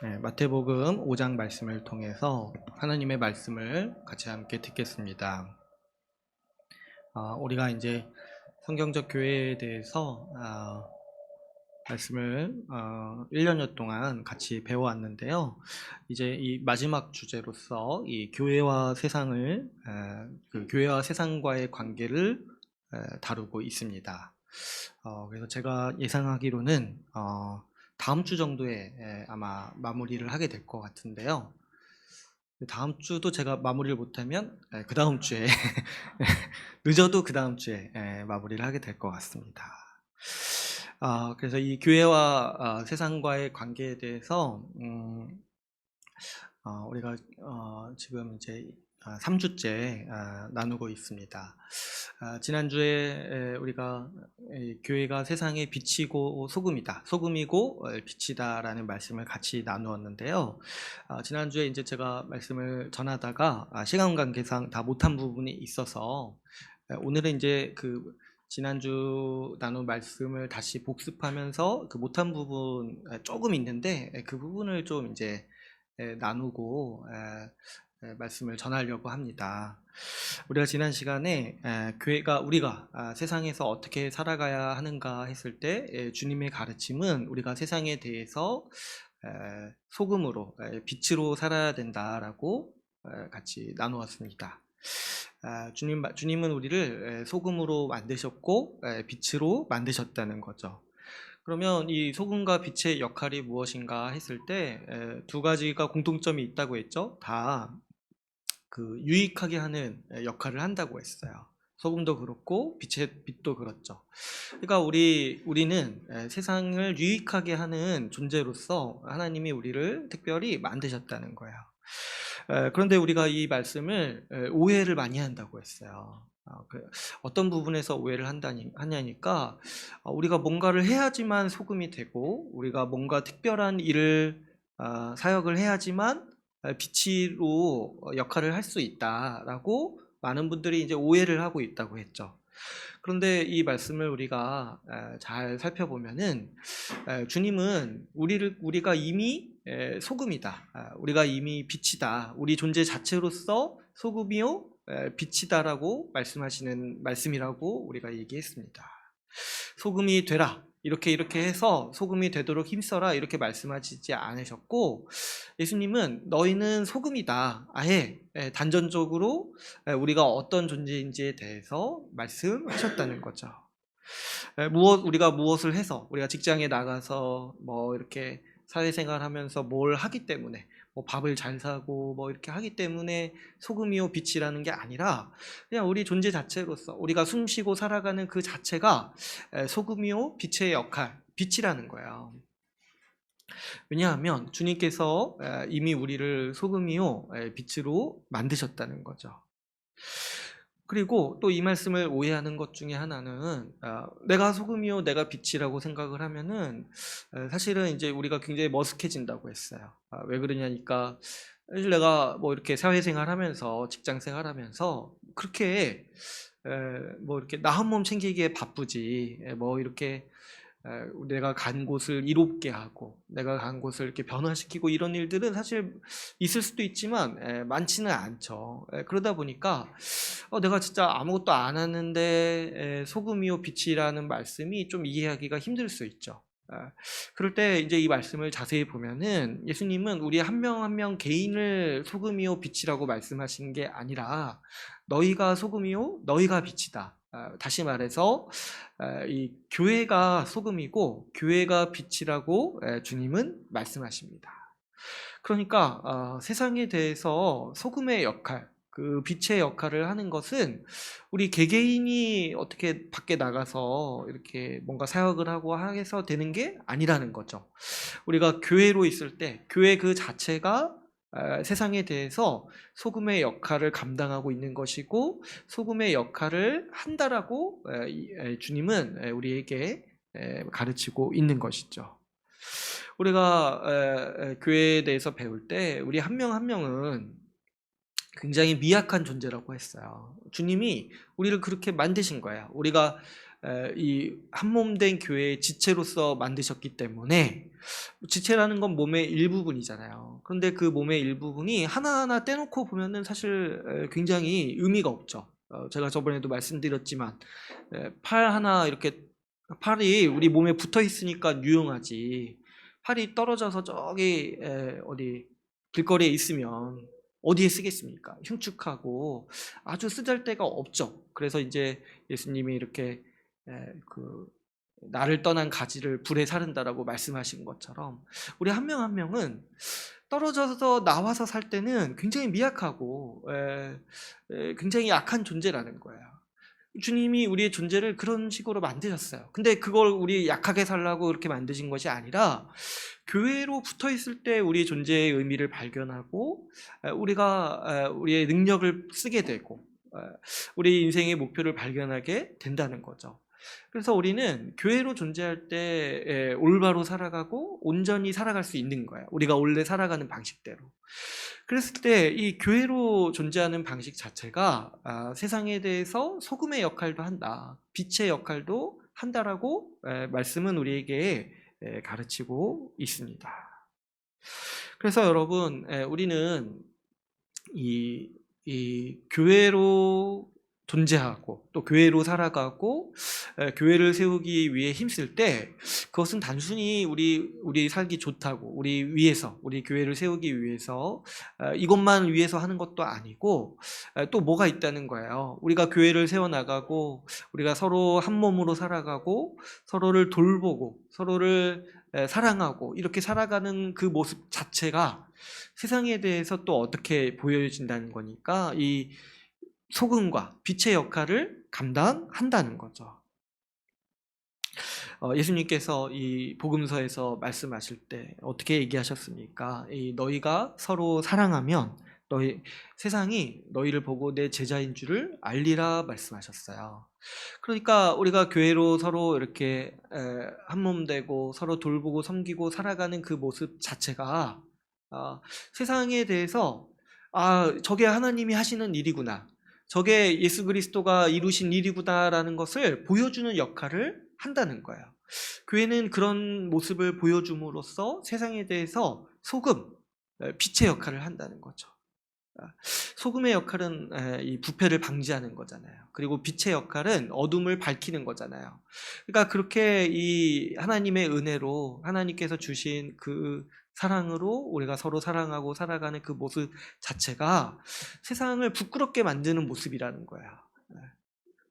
네, 마태복음 5장 말씀을 통해서 하나님의 말씀을 같이 함께 듣겠습니다. 우리가 이제 성경적 교회에 대해서 말씀을 1년여 동안 같이 배워왔는데요. 이제 이 마지막 주제로서 이 교회와 세상을 교회와 세상과의 관계를 다루고 있습니다. 그래서 제가 예상하기로는 다음 주 정도에 아마 마무리를 하게 될 것 같은데요. 다음 주도 제가 마무리를 못하면 그 다음 주에 늦어도 그 다음 주에 마무리를 하게 될 것 같습니다. 그래서 이 교회와 세상과의 관계에 대해서 우리가 지금 이제 3주째 나누고 있습니다. 지난주에 우리가 교회가 세상의 빛이고 소금이다, 소금이고 빛이다라는 말씀을 같이 나누었는데요. 지난주에 이제 제가 말씀을 전하다가 시간 관계상 다 못한 부분이 있어서 오늘은 이제 그 지난주 나눈 말씀을 다시 복습하면서 그 못한 부분 조금 있는데 그 부분을 좀 이제 나누고 말씀을 전하려고 합니다. 우리가 지난 시간에 교회가 우리가 세상에서 어떻게 살아가야 하는가 했을 때 주님의 가르침은 우리가 세상에 대해서 소금으로 빛으로 살아야 된다라고 같이 나누었습니다. 주님은 우리를 소금으로 만드셨고 빛으로 만드셨다는 거죠. 그러면 이 소금과 빛의 역할이 무엇인가 했을 때 두 가지가 공통점이 있다고 했죠. 다 그 유익하게 하는 역할을 한다고 했어요. 소금도 그렇고 빛도 그렇죠. 그러니까 우리는 세상을 유익하게 하는 존재로서 하나님이 우리를 특별히 만드셨다는 거예요. 그런데 우리가 이 말씀을 오해를 많이 한다고 했어요. 어떤 부분에서 오해를 하냐니까 우리가 뭔가를 해야지만 소금이 되고 우리가 뭔가 특별한 일을 사역을 해야지만 빛으로 역할을 할 수 있다라고 많은 분들이 이제 오해를 하고 있다고 했죠. 그런데 이 말씀을 우리가 잘 살펴보면은 주님은 우리가 이미 소금이다, 우리가 이미 빛이다, 우리 존재 자체로서 소금이요 빛이다라고 말씀하시는 말씀이라고 우리가 얘기했습니다. 소금이 되라, 이렇게 해서 소금이 되도록 힘써라, 이렇게 말씀하시지 않으셨고, 예수님은 너희는 소금이다, 아예 단전적으로 우리가 어떤 존재인지에 대해서 말씀하셨다는 거죠. 우리가 무엇을 해서, 우리가 직장에 나가서 뭐 이렇게 사회생활 하면서 뭘 하기 때문에, 뭐 밥을 잘 사고 뭐 이렇게 하기 때문에 소금이요 빛이라는 게 아니라 그냥 우리 존재 자체로서 우리가 숨쉬고 살아가는 그 자체가 소금이요 빛의 역할, 빛이라는 거예요. 왜냐하면 주님께서 이미 우리를 소금이요 빛으로 만드셨다는 거죠. 그리고 또 이 말씀을 오해하는 것 중에 하나는 내가 소금이요 내가 빛이라고 생각을 하면은 사실은 이제 우리가 굉장히 머쓱해진다고 했어요. 왜 그러냐니까 사실 내가 뭐 이렇게 사회생활 하면서 직장생활 하면서 그렇게 뭐 이렇게 나 한 몸 챙기기에 바쁘지, 뭐 이렇게 내가 간 곳을 이롭게 하고 내가 간 곳을 이렇게 변화시키고 이런 일들은 사실 있을 수도 있지만 많지는 않죠. 그러다 보니까 내가 진짜 아무것도 안 하는데 소금이요 빛이라는 말씀이 좀 이해하기가 힘들 수 있죠. 그럴 때 이제 이 말씀을 자세히 보면은 예수님은 우리 한 명 한 명 개인을 소금이요 빛이라고 말씀하신 게 아니라 너희가 소금이요 너희가 빛이다. 다시 말해서 이 교회가 소금이고 교회가 빛이라고 주님은 말씀하십니다. 그러니까 세상에 대해서 소금의 역할, 그 빛의 역할을 하는 것은 우리 개개인이 어떻게 밖에 나가서 이렇게 뭔가 사역을 하고 해서 되는 게 아니라는 거죠. 우리가 교회로 있을 때 교회 그 자체가 세상에 대해서 소금의 역할을 감당하고 있는 것이고 소금의 역할을 한다라고 주님은 우리에게 가르치고 있는 것이죠. 우리가 교회에 대해서 배울 때 우리 한 명 한 명은 굉장히 미약한 존재라고 했어요. 주님이 우리를 그렇게 만드신 거예요. 우리가 이 한몸된 교회의 지체로서 만드셨기 때문에, 지체라는 건 몸의 일부분이잖아요. 그런데 그 몸의 일부분이 하나하나 떼놓고 보면은 사실 굉장히 의미가 없죠. 제가 저번에도 말씀드렸지만 팔 하나 이렇게, 팔이 우리 몸에 붙어 있으니까 유용하지, 팔이 떨어져서 저기 어디 길거리에 있으면 어디에 쓰겠습니까? 흉측하고 아주 쓰잘데가 없죠. 그래서 이제 예수님이 이렇게 그 나를 떠난 가지를 불에 사른다라고 말씀하신 것처럼, 우리 한 명 한 명은 떨어져서 나와서 살 때는 굉장히 미약하고 굉장히 약한 존재라는 거예요. 주님이 우리의 존재를 그런 식으로 만드셨어요. 근데 그걸 우리 약하게 살라고 그렇게 만드신 것이 아니라, 교회로 붙어 있을 때 우리의 존재의 의미를 발견하고 우리가 우리의 능력을 쓰게 되고 우리 인생의 목표를 발견하게 된다는 거죠. 그래서 우리는 교회로 존재할 때 올바로 살아가고 온전히 살아갈 수 있는 거예요. 우리가 원래 살아가는 방식대로. 그랬을 때 이 교회로 존재하는 방식 자체가 세상에 대해서 소금의 역할도 한다, 빛의 역할도 한다라고 말씀은 우리에게 가르치고 있습니다. 그래서 여러분, 우리는 이 교회로 존재하고 또 교회로 살아가고 교회를 세우기 위해 힘쓸 때, 그것은 단순히 우리 살기 좋다고 우리 교회를 세우기 위해서 이것만 위해서 하는 것도 아니고 또 뭐가 있다는 거예요. 우리가 교회를 세워나가고 우리가 서로 한 몸으로 살아가고 서로를 돌보고 서로를 사랑하고 이렇게 살아가는 그 모습 자체가 세상에 대해서 또 어떻게 보여진다는 거니까, 이 소금과 빛의 역할을 감당한다는 거죠. 예수님께서 이 복음서에서 말씀하실 때 어떻게 얘기하셨습니까? 너희가 서로 사랑하면 세상이 너희를 보고 내 제자인 줄을 알리라 말씀하셨어요. 그러니까 우리가 교회로 서로 이렇게 한몸 되고 서로 돌보고 섬기고 살아가는 그 모습 자체가 세상에 대해서 저게 하나님이 하시는 일이구나, 저게 예수 그리스도가 이루신 일이구나라는 것을 보여주는 역할을 한다는 거예요. 교회는 그런 모습을 보여줌으로써 세상에 대해서 소금, 빛의 역할을 한다는 거죠. 소금의 역할은 이 부패를 방지하는 거잖아요. 그리고 빛의 역할은 어둠을 밝히는 거잖아요. 그러니까 그렇게 이 하나님의 은혜로, 하나님께서 주신 그 사랑으로 우리가 서로 사랑하고 살아가는 그 모습 자체가 세상을 부끄럽게 만드는 모습이라는 거예요.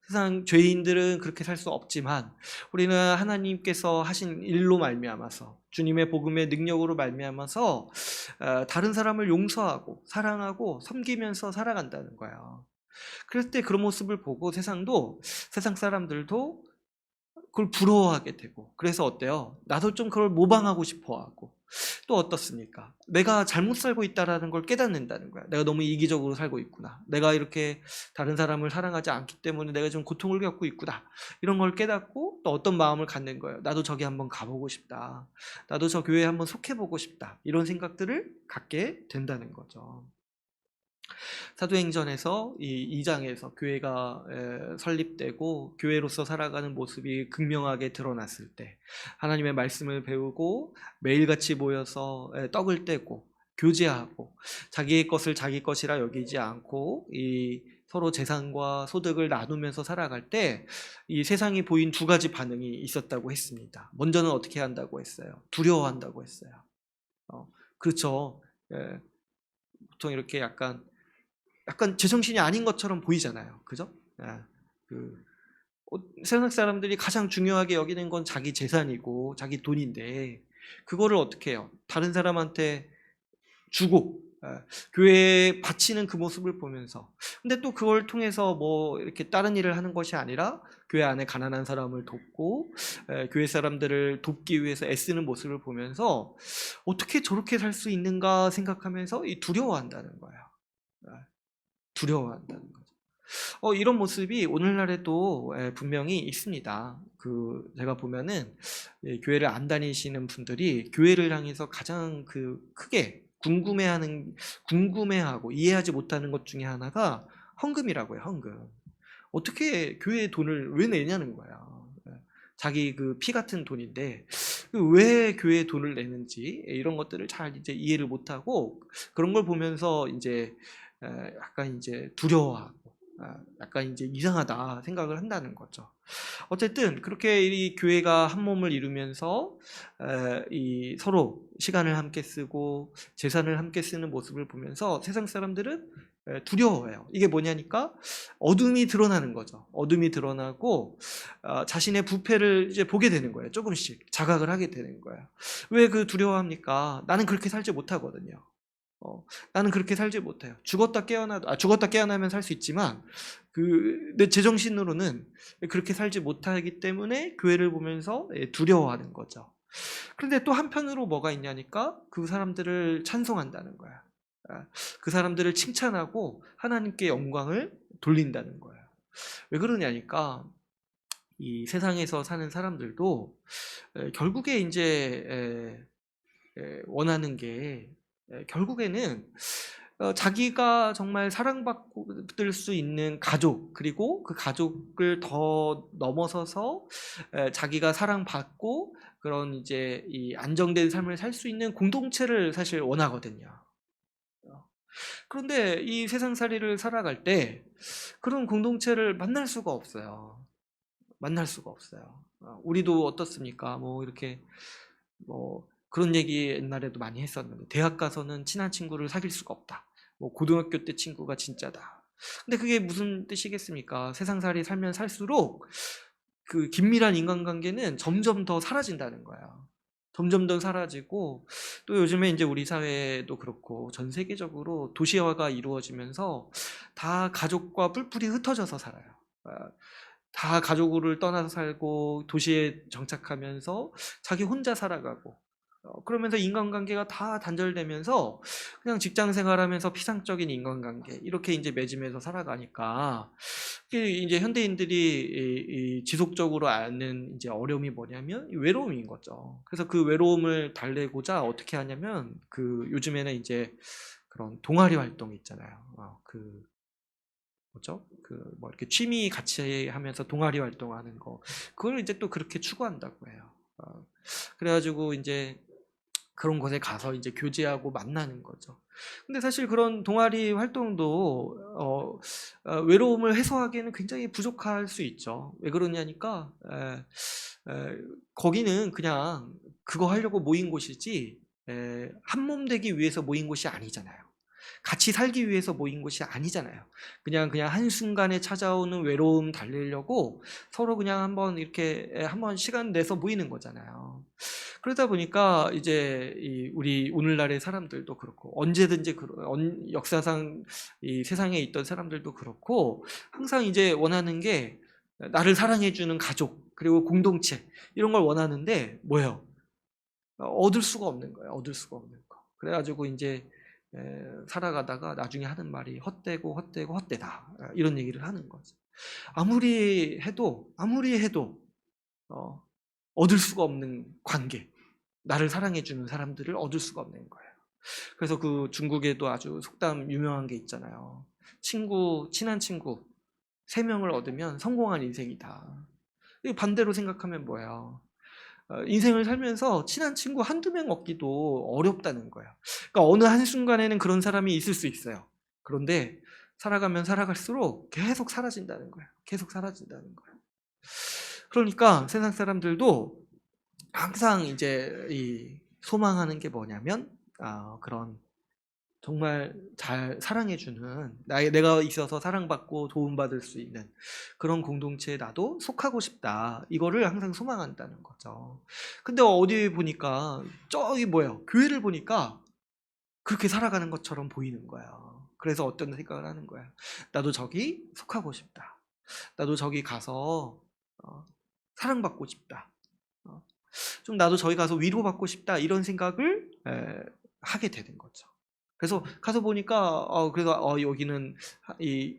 세상 죄인들은 그렇게 살 수 없지만 우리는 하나님께서 하신 일로 말미암아서, 주님의 복음의 능력으로 말미암아서 다른 사람을 용서하고 사랑하고 섬기면서 살아간다는 거예요. 그럴 때 그런 모습을 보고 세상 사람들도 그걸 부러워하게 되고, 그래서 어때요? 나도 좀 그걸 모방하고 싶어하고, 또 어떻습니까? 내가 잘못 살고 있다는 걸 깨닫는다는 거야. 내가 너무 이기적으로 살고 있구나, 내가 이렇게 다른 사람을 사랑하지 않기 때문에 내가 좀 고통을 겪고 있구나, 이런 걸 깨닫고 또 어떤 마음을 갖는 거예요? 나도 저기 한번 가보고 싶다, 나도 저 교회에 한번 속해보고 싶다, 이런 생각들을 갖게 된다는 거죠. 사도행전에서 이 2장에서 교회가 설립되고 교회로서 살아가는 모습이 극명하게 드러났을 때, 하나님의 말씀을 배우고 매일같이 모여서 떡을 떼고 교제하고 자기의 것을 자기 것이라 여기지 않고 이 서로 재산과 소득을 나누면서 살아갈 때 이 세상이 보인 두 가지 반응이 있었다고 했습니다. 먼저는 어떻게 한다고 했어요? 두려워한다고 했어요. 그렇죠. 보통 이렇게 약간 제정신이 아닌 것처럼 보이잖아요. 그죠? 세상 사람들이 가장 중요하게 여기는 건 자기 재산이고 자기 돈인데, 그거를 어떻게 해요? 다른 사람한테 주고 교회에 바치는 그 모습을 보면서, 근데 또 그걸 통해서 뭐 이렇게 다른 일을 하는 것이 아니라 교회 안에 가난한 사람을 돕고 교회 사람들을 돕기 위해서 애쓰는 모습을 보면서 어떻게 저렇게 살 수 있는가 생각하면서 두려워한다는 거예요. 두려워한다는 거죠. 이런 모습이 오늘날에도 분명히 있습니다. 제가 보면은 교회를 안 다니시는 분들이 교회를 향해서 가장 크게 궁금해하고 이해하지 못하는 것 중에 하나가 헌금이라고 해요. 헌금. 어떻게 교회에 돈을 왜 내냐는 거야. 자기 그 피 같은 돈인데 왜 교회에 돈을 내는지 이런 것들을 잘 이제 이해를 못하고 그런 걸 보면서 이제 약간 이제 두려워하고 약간 이제 이상하다 생각을 한다는 거죠. 어쨌든 그렇게 이 교회가 한 몸을 이루면서 이 서로 시간을 함께 쓰고 재산을 함께 쓰는 모습을 보면서 세상 사람들은 두려워해요. 이게 뭐냐니까 어둠이 드러나는 거죠. 어둠이 드러나고 자신의 부패를 이제 보게 되는 거예요. 조금씩 자각을 하게 되는 거예요. 왜 그 두려워합니까? 나는 그렇게 살지 못하거든요. 나는 그렇게 살지 못해요. 죽었다 깨어나면 살 수 있지만 내 제정신으로는 그렇게 살지 못하기 때문에 교회를 보면서 두려워하는 거죠. 그런데 또 한편으로 뭐가 있냐니까 그 사람들을 찬송한다는 거야. 그 사람들을 칭찬하고 하나님께 영광을 돌린다는 거예요. 왜 그러냐니까 이 세상에서 사는 사람들도 결국에 이제 원하는 게 결국에는 자기가 정말 사랑받을 수 있는 가족, 그리고 그 가족을 더 넘어서서 자기가 사랑받고 그런 이제 이 안정된 삶을 살 수 있는 공동체를 사실 원하거든요. 그런데 이 세상살이를 살아갈 때 그런 공동체를 만날 수가 없어요. 만날 수가 없어요. 우리도 어떻습니까? 뭐 이렇게 뭐 그런 얘기 옛날에도 많이 했었는데 대학 가서는 친한 친구를 사귈 수가 없다. 뭐 고등학교 때 친구가 진짜다. 근데 그게 무슨 뜻이겠습니까? 세상살이 살면 살수록 그 긴밀한 인간관계는 점점 더 사라진다는 거예요. 점점 더 사라지고 또 요즘에 이제 우리 사회도 그렇고 전 세계적으로 도시화가 이루어지면서 다 가족과 뿔뿔이 흩어져서 살아요. 다 가족을 떠나서 살고 도시에 정착하면서 자기 혼자 살아가고 그러면서 인간관계가 다 단절되면서 그냥 직장 생활하면서 피상적인 인간관계 이렇게 이제 맺으면서 살아가니까 이제 현대인들이 지속적으로 앓는 이제 어려움이 뭐냐면 외로움인 거죠. 그래서 그 외로움을 달래고자 어떻게 하냐면 그 요즘에는 이제 그런 동아리 활동 있잖아요. 뭐죠? 뭐 이렇게 취미 같이 하면서 동아리 활동하는 거 그걸 이제 또 그렇게 추구한다고 해요. 그래가지고 이제 그런 곳에 가서 이제 교제하고 만나는 거죠. 근데 사실 그런 동아리 활동도 외로움을 해소하기에는 굉장히 부족할 수 있죠. 왜 그러냐니까 거기는 그냥 그거 하려고 모인 곳이지 한 몸 되기 위해서 모인 곳이 아니잖아요. 같이 살기 위해서 모인 곳이 아니잖아요. 그냥 한순간에 찾아오는 외로움 달래려고 서로 그냥 한번 이렇게 한번 시간 내서 모이는 거잖아요. 그러다 보니까 이제 우리 오늘날의 사람들도 그렇고 언제든지 역사상 이 세상에 있던 사람들도 그렇고 항상 이제 원하는 게 나를 사랑해주는 가족 그리고 공동체 이런 걸 원하는데 뭐예요? 얻을 수가 없는 거예요. 얻을 수가 없는 거. 그래가지고 이제 살아가다가 나중에 하는 말이 헛되다 이런 얘기를 하는 거죠. 아무리 해도 얻을 수가 없는 관계, 나를 사랑해주는 사람들을 얻을 수가 없는 거예요. 그래서 그 중국에도 아주 속담 유명한 게 있잖아요. 친한 친구 3명을 얻으면 성공한 인생이다. 반대로 생각하면 뭐예요? 인생을 살면서 친한 친구 한두 명 얻기도 어렵다는 거예요. 그러니까 어느 한순간에는 그런 사람이 있을 수 있어요. 그런데 살아가면 살아갈수록 계속 사라진다는 거예요. 계속 사라진다는 거예요. 그러니까 세상 사람들도 항상 이제 소망하는 게 뭐냐면 그런 정말 잘 사랑해주는 내가 있어서 사랑받고 도움받을 수 있는 그런 공동체에 나도 속하고 싶다. 이거를 항상 소망한다는 거죠. 근데 어디 보니까 저기 뭐예요? 교회를 보니까 그렇게 살아가는 것처럼 보이는 거예요. 그래서 어떤 생각을 하는 거예요. 나도 저기 속하고 싶다. 나도 저기 가서 사랑받고 싶다. 좀 나도 저기 가서 위로받고 싶다. 이런 생각을 하게 되는 거죠. 그래서 가서 보니까 그래서 여기는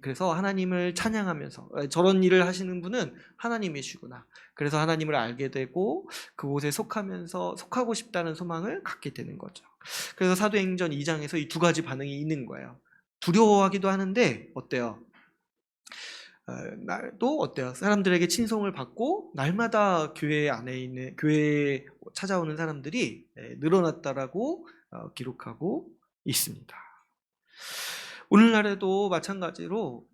그래서 하나님을 찬양하면서 저런 일을 하시는 분은 하나님이시구나. 그래서 하나님을 알게 되고 그곳에 속하면서 속하고 싶다는 소망을 갖게 되는 거죠. 그래서 사도행전 2장에서 이 두 가지 반응이 있는 거예요. 두려워하기도 하는데 어때요? 날도 어때요? 사람들에게 친송을 받고 날마다 교회 안에 있는 교회에 찾아오는 사람들이 늘어났다라고 기록하고 있습니다. 오늘날에도 마찬가지로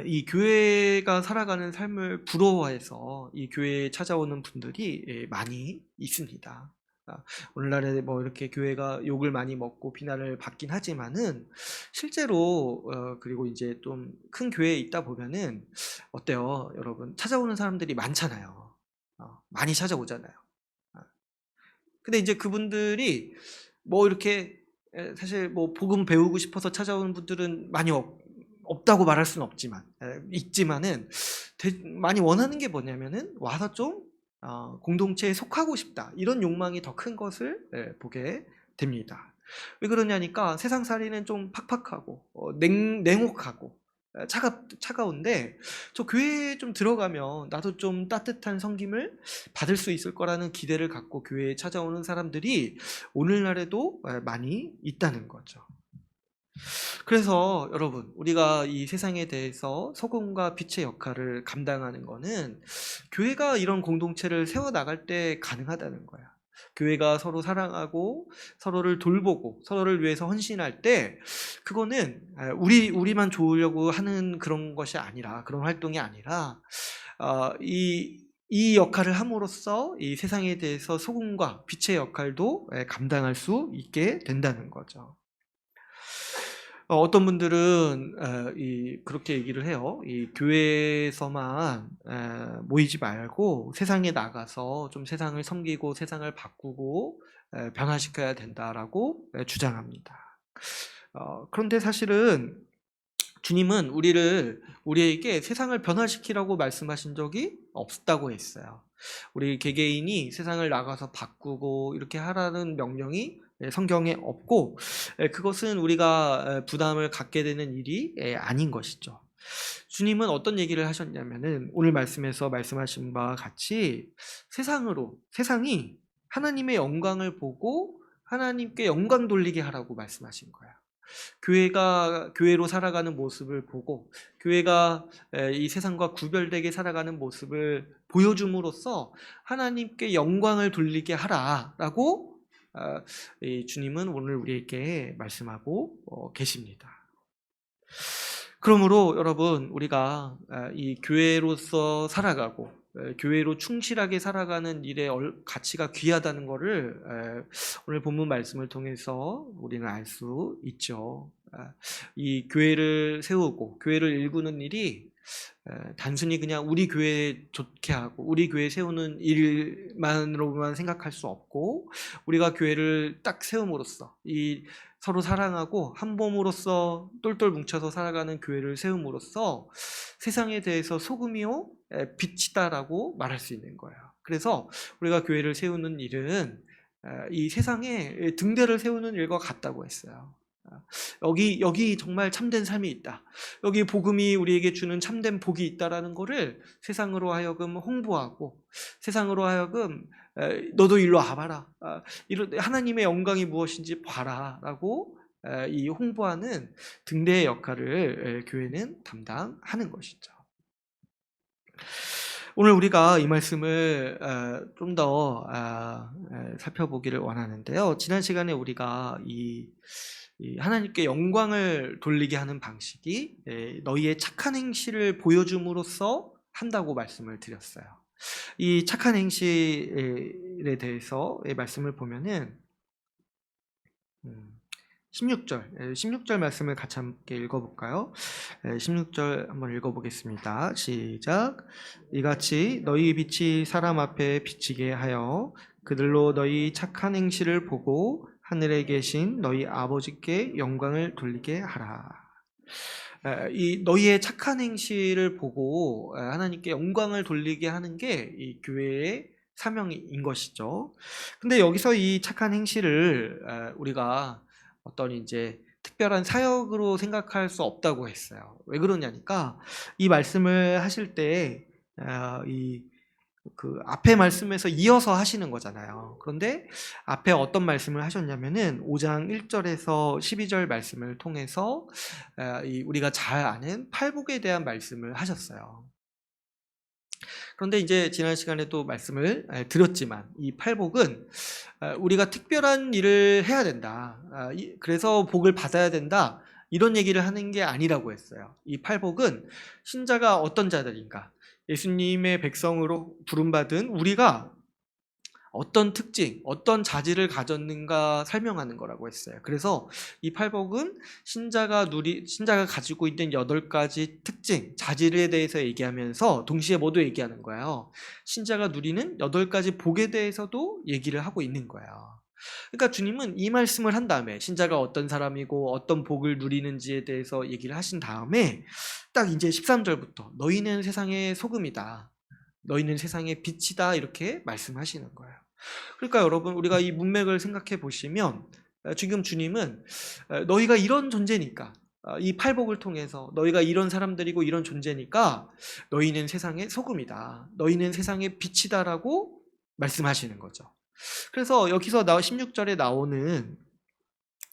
이 교회가 살아가는 삶을 부러워해서 이 교회에 찾아오는 분들이 많이 있습니다. 오늘날에 뭐 이렇게 교회가 욕을 많이 먹고 비난을 받긴 하지만은 실제로 그리고 이제 좀 큰 교회에 있다 보면은 어때요, 여러분? 찾아오는 사람들이 많잖아요. 많이 찾아오잖아요. 근데 이제 그분들이 뭐 이렇게 사실 뭐 복음 배우고 싶어서 찾아오는 분들은 많이 없다고 말할 수는 없지만 있지만은 많이 원하는 게 뭐냐면은 와서 좀 공동체에 속하고 싶다, 이런 욕망이 더 큰 것을 보게 됩니다. 왜 그러냐니까 세상살이는 좀 팍팍하고 냉혹하고 차가운데 저 교회에 좀 들어가면 나도 좀 따뜻한 섬김을 받을 수 있을 거라는 기대를 갖고 교회에 찾아오는 사람들이 오늘날에도 많이 있다는 거죠. 그래서 여러분, 우리가 이 세상에 대해서 소금과 빛의 역할을 감당하는 거는 교회가 이런 공동체를 세워나갈 때 가능하다는 거야. 교회가 서로 사랑하고 서로를 돌보고 서로를 위해서 헌신할 때 그거는 우리만 좋으려고 하는 그런 것이 아니라, 그런 활동이 아니라 이 역할을 함으로써 이 세상에 대해서 소금과 빛의 역할도 감당할 수 있게 된다는 거죠. 어떤 분들은 그렇게 얘기를 해요. 이 교회에서만 모이지 말고 세상에 나가서 좀 세상을 섬기고 세상을 바꾸고 변화시켜야 된다라고 주장합니다. 그런데 사실은 주님은 우리에게 세상을 변화시키라고 말씀하신 적이 없다고 했어요. 우리 개개인이 세상을 나가서 바꾸고 이렇게 하라는 명령이 성경에 없고, 그것은 우리가 부담을 갖게 되는 일이 아닌 것이죠. 주님은 어떤 얘기를 하셨냐면은 오늘 말씀에서 말씀하신 바와 같이 세상이 하나님의 영광을 보고 하나님께 영광 돌리게 하라고 말씀하신 거예요. 교회가 교회로 살아가는 모습을 보고 교회가 이 세상과 구별되게 살아가는 모습을 보여줌으로써 하나님께 영광을 돌리게 하라라고 주님은 오늘 우리에게 말씀하고 계십니다. 그러므로 여러분, 우리가 이 교회로서 살아가고 교회로 충실하게 살아가는 일의 가치가 귀하다는 것을 오늘 본문 말씀을 통해서 우리는 알 수 있죠. 이 교회를 세우고 교회를 일구는 일이 단순히 그냥 우리 교회 좋게 하고 우리 교회 세우는 일만으로만 생각할 수 없고, 우리가 교회를 딱 세움으로써 이 서로 사랑하고 한 몸으로서 똘똘 뭉쳐서 살아가는 교회를 세움으로써 세상에 대해서 소금이요 빛이다라고 말할 수 있는 거예요. 그래서 우리가 교회를 세우는 일은 이 세상에 등대를 세우는 일과 같다고 했어요. 여기 정말 참된 삶이 있다, 여기 복음이 우리에게 주는 참된 복이 있다라는 것을 세상으로 하여금 홍보하고, 세상으로 하여금 너도 일로 와봐라, 하나님의 영광이 무엇인지 봐라 라고 이 홍보하는 등대의 역할을 교회는 담당하는 것이죠. 오늘 우리가 이 말씀을 좀 더 살펴보기를 원하는데요. 지난 시간에 우리가 이 하나님께 영광을 돌리게 하는 방식이 너희의 착한 행실을 보여줌으로써 한다고 말씀을 드렸어요. 이 착한 행실에 대해서 말씀을 보면은 16절 말씀을 같이 함께 읽어볼까요? 16절 한번 읽어보겠습니다. 시작. 이같이 너희 빛이 사람 앞에 비치게 하여 그들로 너희 착한 행실을 보고 하늘에 계신 너희 아버지께 영광을 돌리게 하라. 이 너희의 착한 행실을 보고 하나님께 영광을 돌리게 하는 게 이 교회의 사명인 것이죠. 근데 여기서 이 착한 행실을 우리가 어떤 이제 특별한 사역으로 생각할 수 없다고 했어요. 왜 그러냐니까 이 말씀을 하실 때 그 앞에 말씀에서 이어서 하시는 거잖아요. 그런데 앞에 어떤 말씀을 하셨냐면은 5장 1절에서 12절 말씀을 통해서 우리가 잘 아는 팔복에 대한 말씀을 하셨어요. 그런데 이제 지난 시간에 또 말씀을 드렸지만 이 팔복은 우리가 특별한 일을 해야 된다. 그래서 복을 받아야 된다. 이런 얘기를 하는 게 아니라고 했어요. 이 팔복은 신자가 어떤 자들인가? 예수님의 백성으로 부름받은 우리가 어떤 특징, 어떤 자질을 가졌는가 설명하는 거라고 했어요. 그래서 이 팔복은 신자가 가지고 있는 8가지 특징, 자질에 대해서 얘기하면서 동시에 모두 얘기하는 거예요. 신자가 누리는 8가지 복에 대해서도 얘기를 하고 있는 거예요. 그러니까 주님은 이 말씀을 한 다음에 신자가 어떤 사람이고 어떤 복을 누리는지에 대해서 얘기를 하신 다음에 딱 이제 13절부터 너희는 세상의 소금이다. 너희는 세상의 빛이다. 이렇게 말씀하시는 거예요. 그러니까 여러분 우리가 이 문맥을 생각해 보시면 지금 주님은 너희가 이런 존재니까 이 팔복을 통해서 너희가 이런 사람들이고 이런 존재니까 너희는 세상의 소금이다. 너희는 세상의 빛이다라고 말씀하시는 거죠. 그래서 여기서 16절에 나오는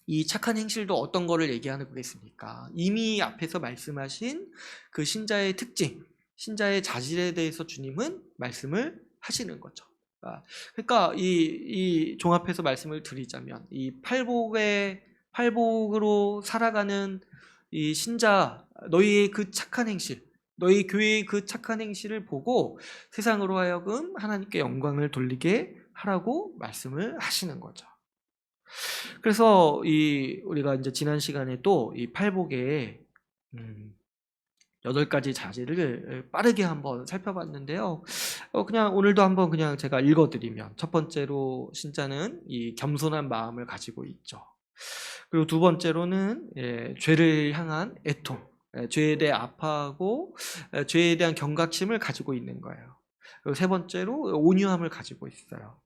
이 착한 행실도 어떤 거를 얘기하는 거겠습니까? 이미 앞에서 말씀하신 그 신자의 특징, 신자의 자질에 대해서 주님은 말씀을 하시는 거죠. 그러니까 이 종합해서 말씀을 드리자면 이 팔복으로 살아가는 이 신자, 너희의 그 착한 행실, 너희 교회의 그 착한 행실을 보고 세상으로 하여금 하나님께 영광을 돌리게 하라고 말씀을 하시는 거죠. 그래서 우리가 이제 지난 시간에 또 이 팔복의 8가지 자질을 빠르게 한번 살펴봤는데요. 그냥 오늘도 한번 그냥 제가 읽어드리면 첫 번째로 신자는 이 겸손한 마음을 가지고 있죠. 그리고 두 번째로는 죄를 향한 애통, 죄에 대해 아파하고 죄에 대한 경각심을 가지고 있는 거예요. 그리고 세 번째로 온유함을 가지고 있어요.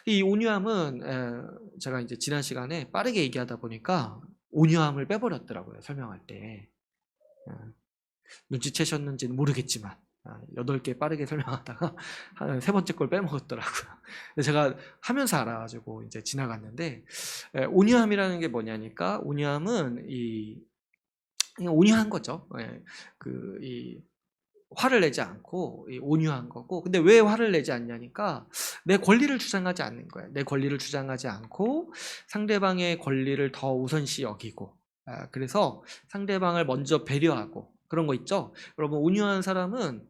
이 온유함은 제가 이제 지난 시간에 빠르게 얘기하다 보니까 온유함을 빼버렸더라고요. 설명할 때. 눈치채셨는지는 모르겠지만 8개 빠르게 설명하다가 한 3번째 걸 빼먹었더라고요. 제가 하면서 알아가지고 이제 지나갔는데 온유함이라는 게 뭐냐니까 온유함은 온유한 거죠. 화를 내지 않고 온유한 거고, 근데 왜 화를 내지 않냐니까 내 권리를 주장하지 않는 거예요. 내 권리를 주장하지 않고 상대방의 권리를 더 우선시 여기고, 그래서 상대방을 먼저 배려하고 그런 거 있죠. 여러분 온유한 사람은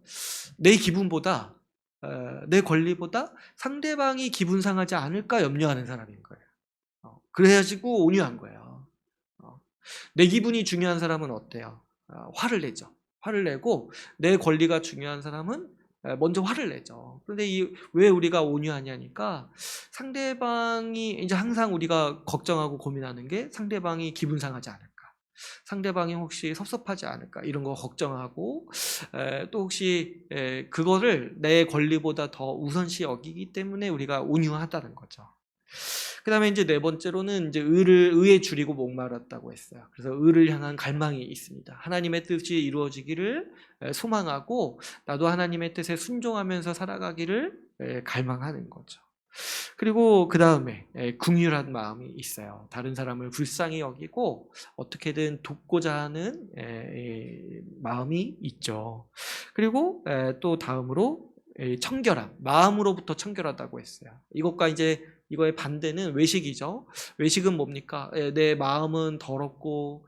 내 기분보다 내 권리보다 상대방이 기분 상하지 않을까 염려하는 사람인 거예요. 그래가지고 온유한 거예요. 내 기분이 중요한 사람은 어때요? 화를 내죠. 화를 내고 내 권리가 중요한 사람은 먼저 화를 내죠. 그런데 왜 우리가 온유하냐니까 상대방이 이제 항상 우리가 걱정하고 고민하는 게 상대방이 기분 상하지 않을까, 상대방이 혹시 섭섭하지 않을까 이런 거 걱정하고 또 혹시 그거를 내 권리보다 더 우선시 여기기 때문에 우리가 온유하다는 거죠. 그 다음에 이제 네 번째로는 이제 의에 줄이고 목말랐다고 했어요. 그래서 의를 향한 갈망이 있습니다. 하나님의 뜻이 이루어지기를 소망하고 나도 하나님의 뜻에 순종하면서 살아가기를 갈망하는 거죠. 그리고 그 다음에 긍휼한 마음이 있어요. 다른 사람을 불쌍히 여기고 어떻게든 돕고자 하는 마음이 있죠. 그리고 또 다음으로 청결함, 마음으로부터 청결하다고 했어요. 이것과 이제 이거의 반대는 외식이죠. 외식은 뭡니까? 내 마음은 더럽고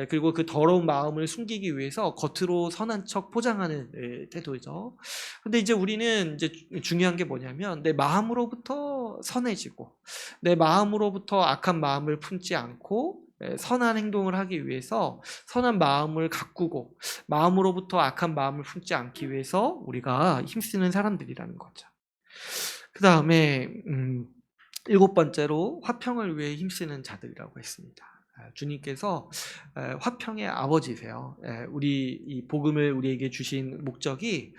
그리고 그 더러운 마음을 숨기기 위해서 겉으로 선한 척 포장하는 태도죠. 근데 이제 우리는 이제 중요한 게 뭐냐면 내 마음으로부터 선해지고 내 마음으로부터 악한 마음을 품지 않고 선한 행동을 하기 위해서 선한 마음을 가꾸고 마음으로부터 악한 마음을 품지 않기 위해서 우리가 힘쓰는 사람들이라는 거죠. 그 다음에 7번째로 화평을 위해 힘쓰는 자들이라고 했습니다. 주님께서 화평의 아버지세요. 이 복음을 우리에게 주신 목적이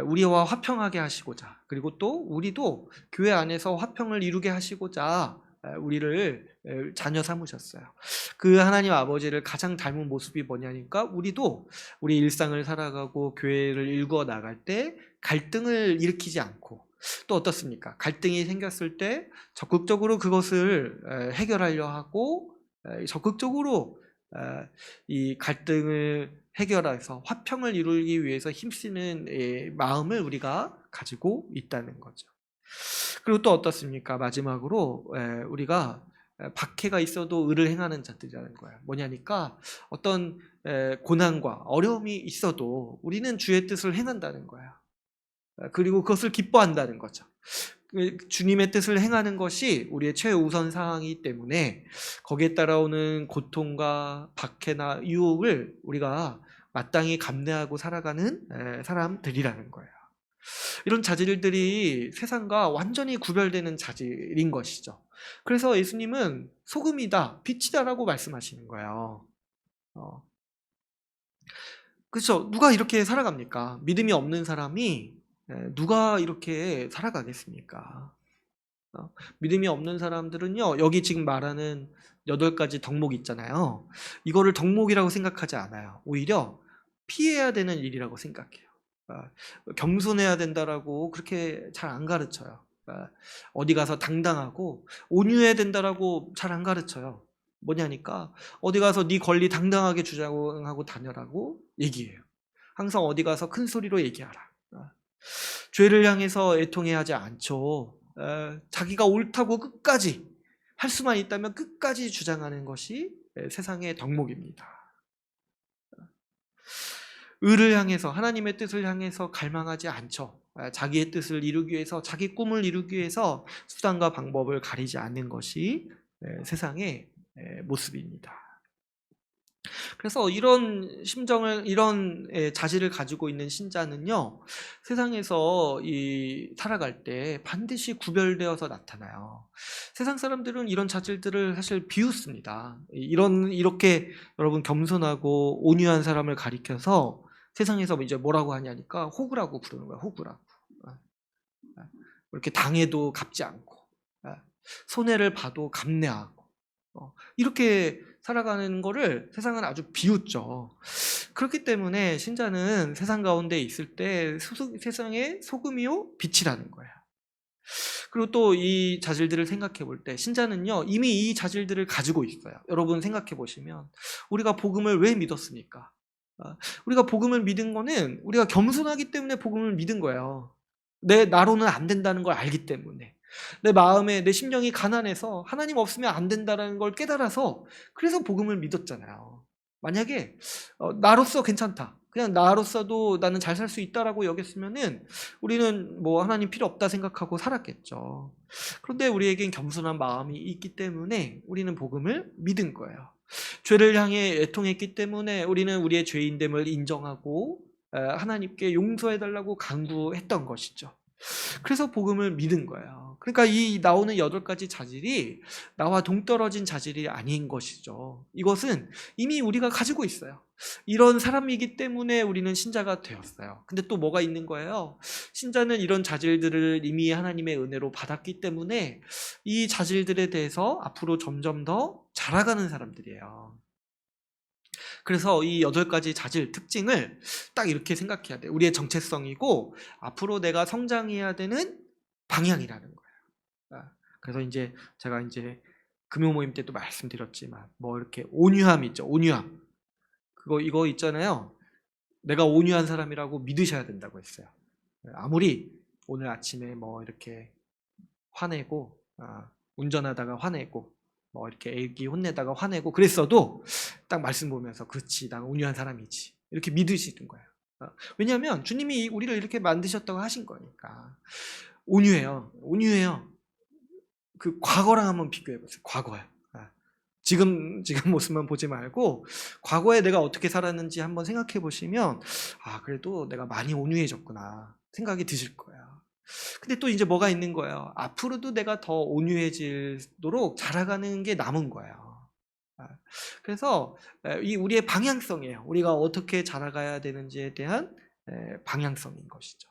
우리와 화평하게 하시고자, 그리고 또 우리도 교회 안에서 화평을 이루게 하시고자 우리를 자녀 삼으셨어요. 그 하나님 아버지를 가장 닮은 모습이 뭐냐니까 우리도 우리 일상을 살아가고 교회를 일구어 나갈 때 갈등을 일으키지 않고, 또 어떻습니까? 갈등이 생겼을 때 적극적으로 그것을 해결하려 하고 적극적으로 이 갈등을 해결해서 화평을 이루기 위해서 힘쓰는 마음을 우리가 가지고 있다는 거죠. 그리고 또 어떻습니까? 마지막으로 우리가 박해가 있어도 의를 행하는 자들이라는 거예요. 뭐냐니까 어떤 고난과 어려움이 있어도 우리는 주의 뜻을 행한다는 거예요. 그리고 그것을 기뻐한다는 거죠. 주님의 뜻을 행하는 것이 우리의 최우선 사항이기 때문에 거기에 따라오는 고통과 박해나 유혹을 우리가 마땅히 감내하고 살아가는 사람들이라는 거예요. 이런 자질들이 세상과 완전히 구별되는 자질인 것이죠. 그래서 예수님은 소금이다, 빛이다라고 말씀하시는 거예요. 그렇죠? 누가 이렇게 살아갑니까? 믿음이 없는 사람이 누가 이렇게 살아가겠습니까? 믿음이 없는 사람들은요, 여기 지금 말하는 8가지 덕목 있잖아요. 이거를 덕목이라고 생각하지 않아요. 오히려 피해야 되는 일이라고 생각해요. 겸손해야 된다라고 그렇게 잘 안 가르쳐요. 어디 가서 당당하고 온유해야 된다라고 잘 안 가르쳐요. 뭐냐니까 어디 가서 네 권리 당당하게 주장하고 다녀라고 얘기해요. 항상 어디 가서 큰 소리로 얘기하라. 죄를 향해서 애통해하지 않죠. 자기가 옳다고 끝까지 할 수만 있다면 끝까지 주장하는 것이 세상의 덕목입니다. 의를 향해서, 하나님의 뜻을 향해서 갈망하지 않죠. 자기의 뜻을 이루기 위해서, 자기 꿈을 이루기 위해서 수단과 방법을 가리지 않는 것이 세상의 모습입니다. 그래서 이런 심정을, 이런 자질을 가지고 있는 신자는요, 세상에서 살아갈 때 반드시 구별되어서 나타나요. 세상 사람들은 이런 자질들을 사실 비웃습니다. 이렇게 여러분 겸손하고 온유한 사람을 가리켜서 세상에서 이제 뭐라고 하냐니까 호구라고 부르는 거야. 호구라고. 이렇게 당해도 갚지 않고, 손해를 봐도 감내하고, 이렇게 살아가는 거를 세상은 아주 비웃죠. 그렇기 때문에 신자는 세상 가운데 있을 때 세상의 소금이요 빛이라는 거예요. 그리고 또 이 자질들을 생각해 볼 때 신자는요 이미 이 자질들을 가지고 있어요. 여러분 생각해 보시면 우리가 복음을 왜 믿었습니까? 우리가 복음을 믿은 거는 우리가 겸손하기 때문에 복음을 믿은 거예요. 나로는 안 된다는 걸 알기 때문에, 내 마음에, 내 심령이 가난해서 하나님 없으면 안 된다는 걸 깨달아서, 그래서 복음을 믿었잖아요. 만약에 나로서 괜찮다, 그냥 나로서도 나는 잘 살 수 있다라고 여겼으면은 우리는 뭐 하나님 필요 없다 생각하고 살았겠죠. 그런데 우리에겐 겸손한 마음이 있기 때문에 우리는 복음을 믿은 거예요. 죄를 향해 애통했기 때문에 우리는 우리의 죄인됨을 인정하고 하나님께 용서해달라고 간구했던 것이죠. 그래서 복음을 믿은 거예요. 그러니까 이 나오는 8가지 자질이 나와 동떨어진 자질이 아닌 것이죠. 이것은 이미 우리가 가지고 있어요. 이런 사람이기 때문에 우리는 신자가 되었어요. 근데 또 뭐가 있는 거예요? 신자는 이런 자질들을 이미 하나님의 은혜로 받았기 때문에 이 자질들에 대해서 앞으로 점점 더 자라가는 사람들이에요. 그래서 이 8가지 자질 특징을 딱 이렇게 생각해야 돼요. 우리의 정체성이고 앞으로 내가 성장해야 되는 방향이라는 거예요. 그래서 이제 제가 이제 금요 모임 때도 말씀드렸지만 뭐 이렇게 온유함 있죠. 온유함. 이거 있잖아요. 내가 온유한 사람이라고 믿으셔야 된다고 했어요. 아무리 오늘 아침에 뭐 이렇게 화내고 운전하다가 화내고 뭐 이렇게 애기 혼내다가 화내고 그랬어도 딱 말씀 보면서 그렇지, 난 온유한 사람이지, 이렇게 믿으시는 거예요. 왜냐하면 주님이 우리를 이렇게 만드셨다고 하신 거니까. 온유해요. 그 과거랑 한번 비교해 보세요. 과거요. 지금 모습만 보지 말고 과거에 내가 어떻게 살았는지 한번 생각해 보시면 그래도 내가 많이 온유해졌구나 생각이 드실 거예요. 근데 또 이제 뭐가 있는 거예요. 앞으로도 내가 더 온유해지도록 자라가는 게 남은 거예요. 그래서 이 우리의 방향성이에요. 우리가 어떻게 자라가야 되는지에 대한 방향성인 것이죠.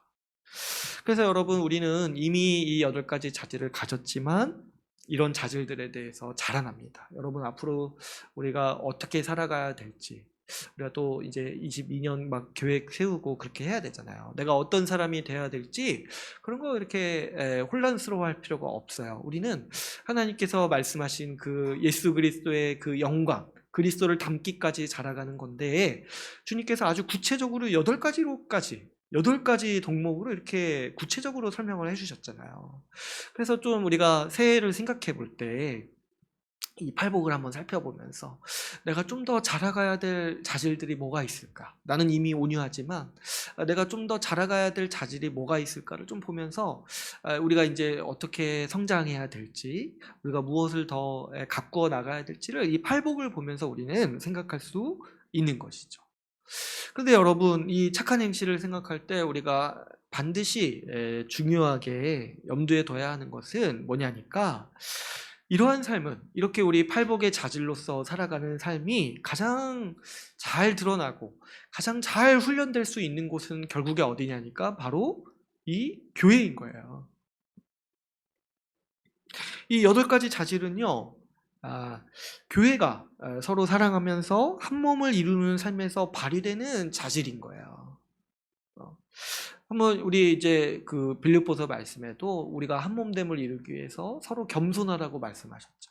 그래서 여러분, 우리는 이미 이 8가지 자질을 가졌지만 이런 자질들에 대해서 자라납니다. 여러분, 앞으로 우리가 어떻게 살아가야 될지, 우리가 또 이제 22년 막 계획 세우고 그렇게 해야 되잖아요. 내가 어떤 사람이 돼야 될지 그런 거 이렇게 혼란스러워할 필요가 없어요. 우리는 하나님께서 말씀하신 그 예수 그리스도의 그 영광, 그리스도를 닮기까지 자라가는 건데, 주님께서 아주 구체적으로 8가지 덕목으로 이렇게 구체적으로 설명을 해주셨잖아요. 그래서 좀 우리가 새해를 생각해 볼 때 이 팔복을 한번 살펴보면서 내가 좀 더 자라가야 될 자질들이 뭐가 있을까? 나는 이미 온유하지만 내가 좀 더 자라가야 될 자질이 뭐가 있을까를 좀 보면서 우리가 이제 어떻게 성장해야 될지, 우리가 무엇을 더 가꾸어 나가야 될지를 이 팔복을 보면서 우리는 생각할 수 있는 것이죠. 그런데 여러분, 이 착한 행실을 생각할 때 우리가 반드시 중요하게 염두에 둬야 하는 것은 뭐냐니까, 이러한 삶은, 이렇게 우리 팔복의 자질로서 살아가는 삶이 가장 잘 드러나고 가장 잘 훈련될 수 있는 곳은 결국에 어디냐니까, 바로 이 교회인 거예요. 이 8가지 자질은요, 교회가 서로 사랑하면서 한 몸을 이루는 삶에서 발휘되는 자질인 거예요. 한번 우리 이제 그 빌립보서 말씀에도 우리가 한 몸됨을 이루기 위해서 서로 겸손하라고 말씀하셨죠.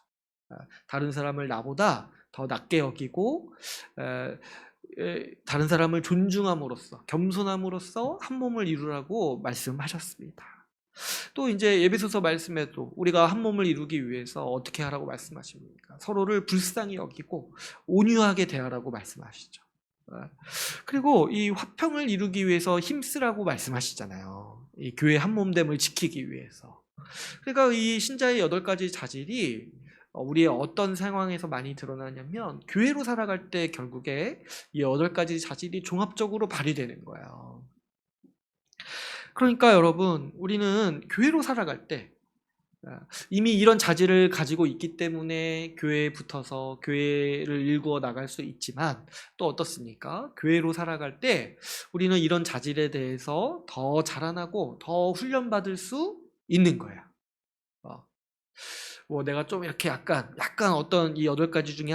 다른 사람을 나보다 더 낮게 여기고 다른 사람을 존중함으로써, 겸손함으로써 한 몸을 이루라고 말씀하셨습니다. 또 이제 예배소서 말씀에도 우리가 한 몸을 이루기 위해서 어떻게 하라고 말씀하십니까? 서로를 불쌍히 여기고 온유하게 대하라고 말씀하시죠. 그리고 이 화평을 이루기 위해서 힘쓰라고 말씀하시잖아요. 이 교회 한 몸됨을 지키기 위해서. 그러니까 이 신자의 8가지 자질이 우리의 어떤 상황에서 많이 드러나냐면, 교회로 살아갈 때 결국에 이 8가지 자질이 종합적으로 발휘되는 거예요. 그러니까 여러분, 우리는 교회로 살아갈 때 이미 이런 자질을 가지고 있기 때문에 교회에 붙어서 교회를 일구어 나갈 수 있지만, 또 어떻습니까? 교회로 살아갈 때 우리는 이런 자질에 대해서 더 자라나고 더 훈련받을 수 있는 거야. 뭐 내가 좀 이렇게 약간 어떤 이 8가지 중에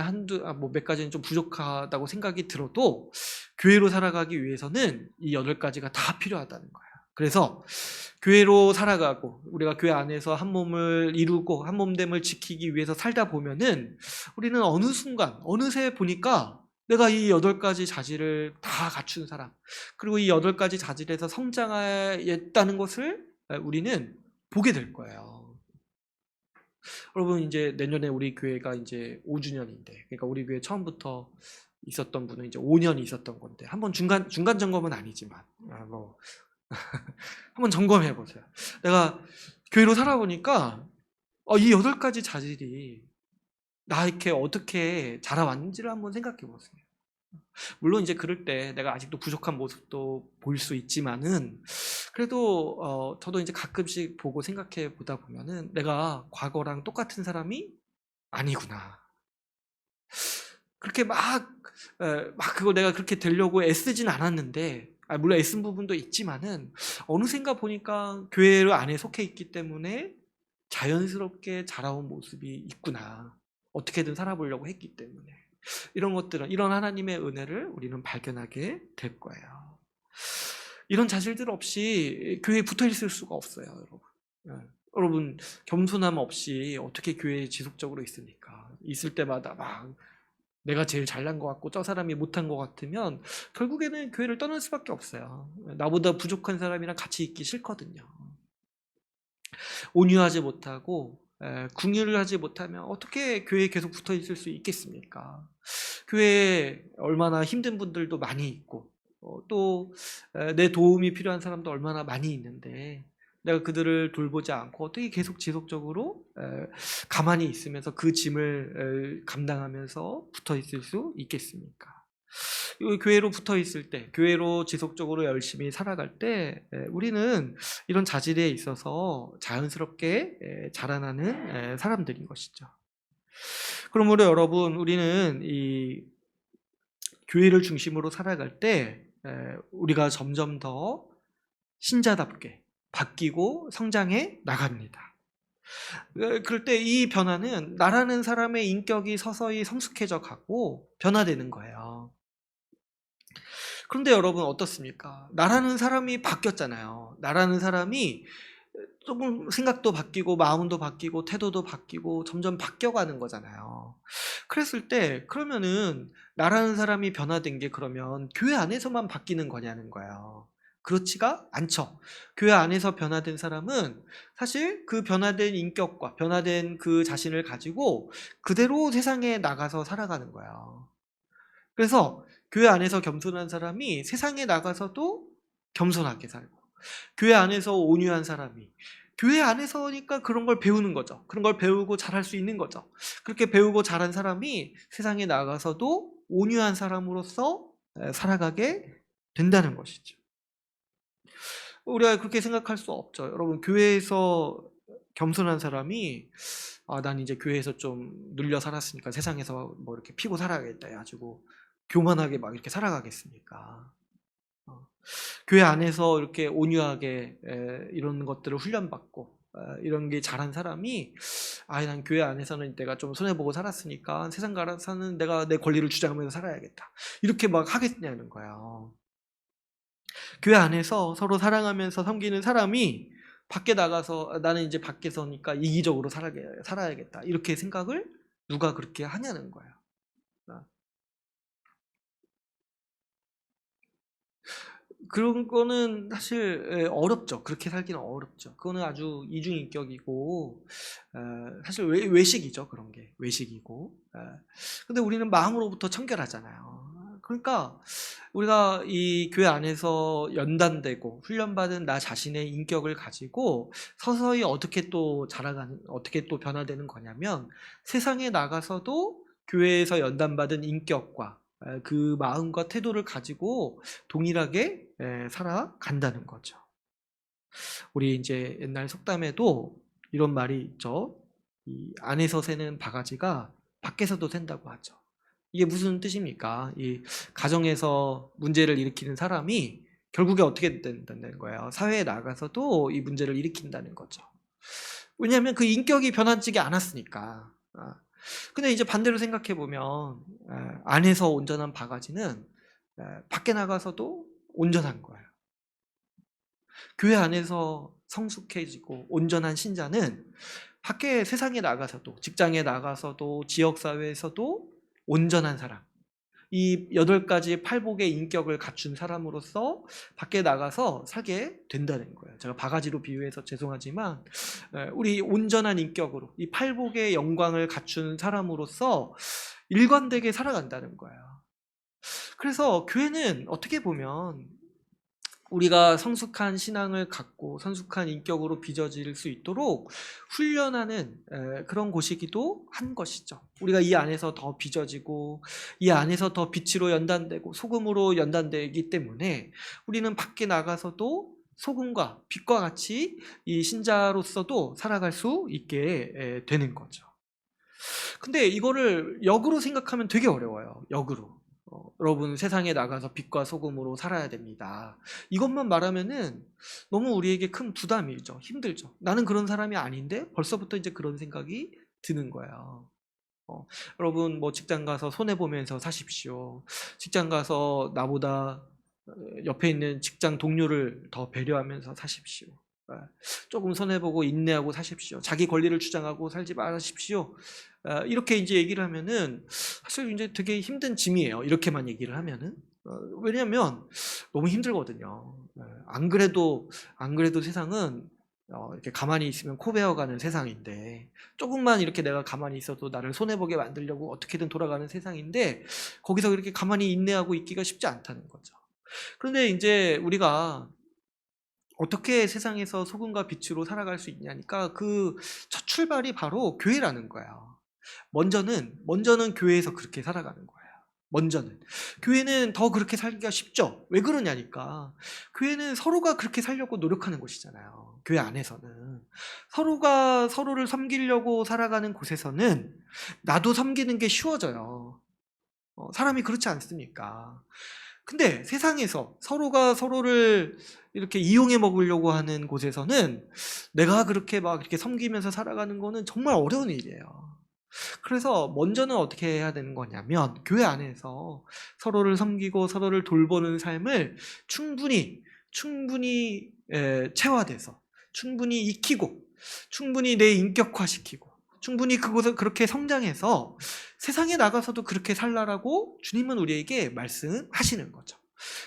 몇 가지는 좀 부족하다고 생각이 들어도 교회로 살아가기 위해서는 이 8가지가 다 필요하다는 거야. 그래서 교회로 살아가고 우리가 교회 안에서 한 몸을 이루고 한 몸됨을 지키기 위해서 살다 보면은 우리는 어느 순간 어느새 보니까 내가 이 8가지 자질을 다 갖춘 사람, 그리고 이 8가지 자질에서 성장했다는 것을 우리는 보게 될 거예요. 여러분, 이제 내년에 우리 교회가 이제 5주년인데, 그러니까 우리 교회 처음부터 있었던 분은 이제 5년 있었던 건데, 한번 중간 점검은 아니지만 한번 점검해 보세요. 내가 교회로 살아보니까 이 8가지 자질이 나 이렇게 어떻게 자라왔는지를 한번 생각해 보세요. 물론 이제 그럴 때 내가 아직도 부족한 모습도 보일 수 있지만은, 그래도 저도 이제 가끔씩 보고 생각해 보다 보면은 내가 과거랑 똑같은 사람이 아니구나. 그렇게 막 그걸 내가 그렇게 되려고 애쓰진 않았는데, 물론 애쓴 부분도 있지만은 어느샌가 보니까 교회 안에 속해 있기 때문에 자연스럽게 자라온 모습이 있구나. 어떻게든 살아보려고 했기 때문에. 이런 것들은, 이런 하나님의 은혜를 우리는 발견하게 될 거예요. 이런 자질들 없이 교회에 붙어 있을 수가 없어요, 여러분. 여러분, 겸손함 없이 어떻게 교회에 지속적으로 있습니까? 있을 때마다 막 내가 제일 잘난 것 같고 저 사람이 못한 것 같으면 결국에는 교회를 떠날 수밖에 없어요. 나보다 부족한 사람이랑 같이 있기 싫거든요. 온유하지 못하고 궁유를 하지 못하면 어떻게 교회에 계속 붙어 있을 수 있겠습니까? 교회에 얼마나 힘든 분들도 많이 있고 또 내 도움이 필요한 사람도 얼마나 많이 있는데, 내가 그들을 돌보지 않고 어떻게 계속 지속적으로 가만히 있으면서 그 짐을 감당하면서 붙어 있을 수 있겠습니까? 교회로 붙어 있을 때, 교회로 지속적으로 열심히 살아갈 때 우리는 이런 자질에 있어서 자연스럽게 자라나는 사람들인 것이죠. 그러므로 여러분, 우리는 이 교회를 중심으로 살아갈 때 우리가 점점 더 신자답게 바뀌고 성장해 나갑니다. 그럴 때 이 변화는 나라는 사람의 인격이 서서히 성숙해져 가고 변화되는 거예요. 그런데 여러분 어떻습니까? 나라는 사람이 바뀌었잖아요. 나라는 사람이 조금 생각도 바뀌고 마음도 바뀌고 태도도 바뀌고 점점 바뀌어가는 거잖아요. 그랬을 때 그러면은 나라는 사람이 변화된 게 그러면 교회 안에서만 바뀌는 거냐는 거예요. 그렇지가 않죠. 교회 안에서 변화된 사람은 사실 그 변화된 인격과 변화된 그 자신을 가지고 그대로 세상에 나가서 살아가는 거예요. 그래서 교회 안에서 겸손한 사람이 세상에 나가서도 겸손하게 살고, 교회 안에서 온유한 사람이 교회 안에서니까 그런 걸 배우는 거죠. 그런 걸 배우고 잘할 수 있는 거죠. 그렇게 배우고 잘한 사람이 세상에 나가서도 온유한 사람으로서 살아가게 된다는 것이죠. 우리가 그렇게 생각할 수 없죠. 여러분, 교회에서 겸손한 사람이 난 이제 교회에서 좀 눌려 살았으니까 세상에서 뭐 이렇게 피고 살아야겠다 해가지고 교만하게 막 이렇게 살아가겠습니까? 교회 안에서 이렇게 온유하게 이런 것들을 훈련받고 이런 게 잘한 사람이 난 교회 안에서는 내가 좀 손해보고 살았으니까 세상 가서는 내가 내 권리를 주장하면서 살아야겠다 이렇게 막 하겠냐는 거예요. 교회 안에서 서로 사랑하면서 섬기는 사람이 밖에 나가서 나는 이제 밖에서니까 이기적으로 살아야겠다 이렇게 생각을 누가 그렇게 하냐는 거예요. 그런 거는 사실 어렵죠. 그렇게 살기는 어렵죠. 그거는 아주 이중인격이고 사실 외식이죠. 그런 게 외식이고. 근데 우리는 마음으로부터 청결하잖아요. 그러니까 우리가 이 교회 안에서 연단되고 훈련받은 나 자신의 인격을 가지고 서서히 어떻게 또 자라가는, 어떻게 또 변화되는 거냐면 세상에 나가서도 교회에서 연단받은 인격과 그 마음과 태도를 가지고 동일하게 살아간다는 거죠. 우리 이제 옛날 속담에도 이런 말이 있죠. 이 안에서 새는 바가지가 밖에서도 샌다고 하죠. 이게 무슨 뜻입니까? 이 가정에서 문제를 일으키는 사람이 결국에 어떻게 된다는 거예요? 사회에 나가서도 이 문제를 일으킨다는 거죠. 왜냐하면 그 인격이 변하지 않았으니까. 근데 이제 반대로 생각해 보면 안에서 온전한 바가지는 밖에 나가서도 온전한 거예요. 교회 안에서 성숙해지고 온전한 신자는 밖에 세상에 나가서도, 직장에 나가서도, 지역사회에서도 온전한 사람, 이 8가지 팔복의 인격을 갖춘 사람으로서 밖에 나가서 살게 된다는 거예요. 제가 바가지로 비유해서 죄송하지만 우리 온전한 인격으로 이 팔복의 영광을 갖춘 사람으로서 일관되게 살아간다는 거예요. 그래서 교회는 어떻게 보면 우리가 성숙한 신앙을 갖고 성숙한 인격으로 빚어질 수 있도록 훈련하는 그런 곳이기도 한 것이죠. 우리가 이 안에서 더 빚어지고 이 안에서 더 빛으로 연단되고 소금으로 연단되기 때문에 우리는 밖에 나가서도 소금과 빛과 같이 이 신자로서도 살아갈 수 있게 되는 거죠. 근데 이거를 역으로 생각하면 되게 어려워요. 역으로. 여러분 세상에 나가서 빛과 소금으로 살아야 됩니다. 이것만 말하면은 너무 우리에게 큰 부담이죠. 힘들죠. 나는 그런 사람이 아닌데 벌써부터 이제 그런 생각이 드는 거예요. 여러분 뭐 직장 가서 손해 보면서 사십시오. 직장 가서 나보다 옆에 있는 직장 동료를 더 배려하면서 사십시오. 조금 손해보고 인내하고 사십시오. 자기 권리를 주장하고 살지 마십시오. 이렇게 이제 얘기를 하면은 사실 이제 되게 힘든 짐이에요. 이렇게만 얘기를 하면은. 왜냐하면 너무 힘들거든요. 안 그래도 세상은 이렇게 가만히 있으면 코 베어가는 세상인데 조금만 이렇게 내가 가만히 있어도 나를 손해보게 만들려고 어떻게든 돌아가는 세상인데 거기서 이렇게 가만히 인내하고 있기가 쉽지 않다는 거죠. 그런데 이제 우리가 어떻게 세상에서 소금과 빛으로 살아갈 수 있냐니까 그 첫 출발이 바로 교회라는 거예요. 먼저는 교회에서 그렇게 살아가는 거예요. 먼저는. 교회는 더 그렇게 살기가 쉽죠. 왜 그러냐니까. 교회는 서로가 그렇게 살려고 노력하는 곳이잖아요. 교회 안에서는. 서로가 서로를 섬기려고 살아가는 곳에서는 나도 섬기는 게 쉬워져요. 사람이 그렇지 않습니까? 근데 세상에서 서로가 서로를 이렇게 이용해 먹으려고 하는 곳에서는 내가 그렇게 막 이렇게 섬기면서 살아가는 거는 정말 어려운 일이에요. 그래서 먼저는 어떻게 해야 되는 거냐면 교회 안에서 서로를 섬기고 서로를 돌보는 삶을 충분히 체화돼서 충분히 익히고 충분히 내 인격화시키고 충분히 그곳을 그렇게 성장해서 세상에 나가서도 그렇게 살라라고 주님은 우리에게 말씀하시는 거죠.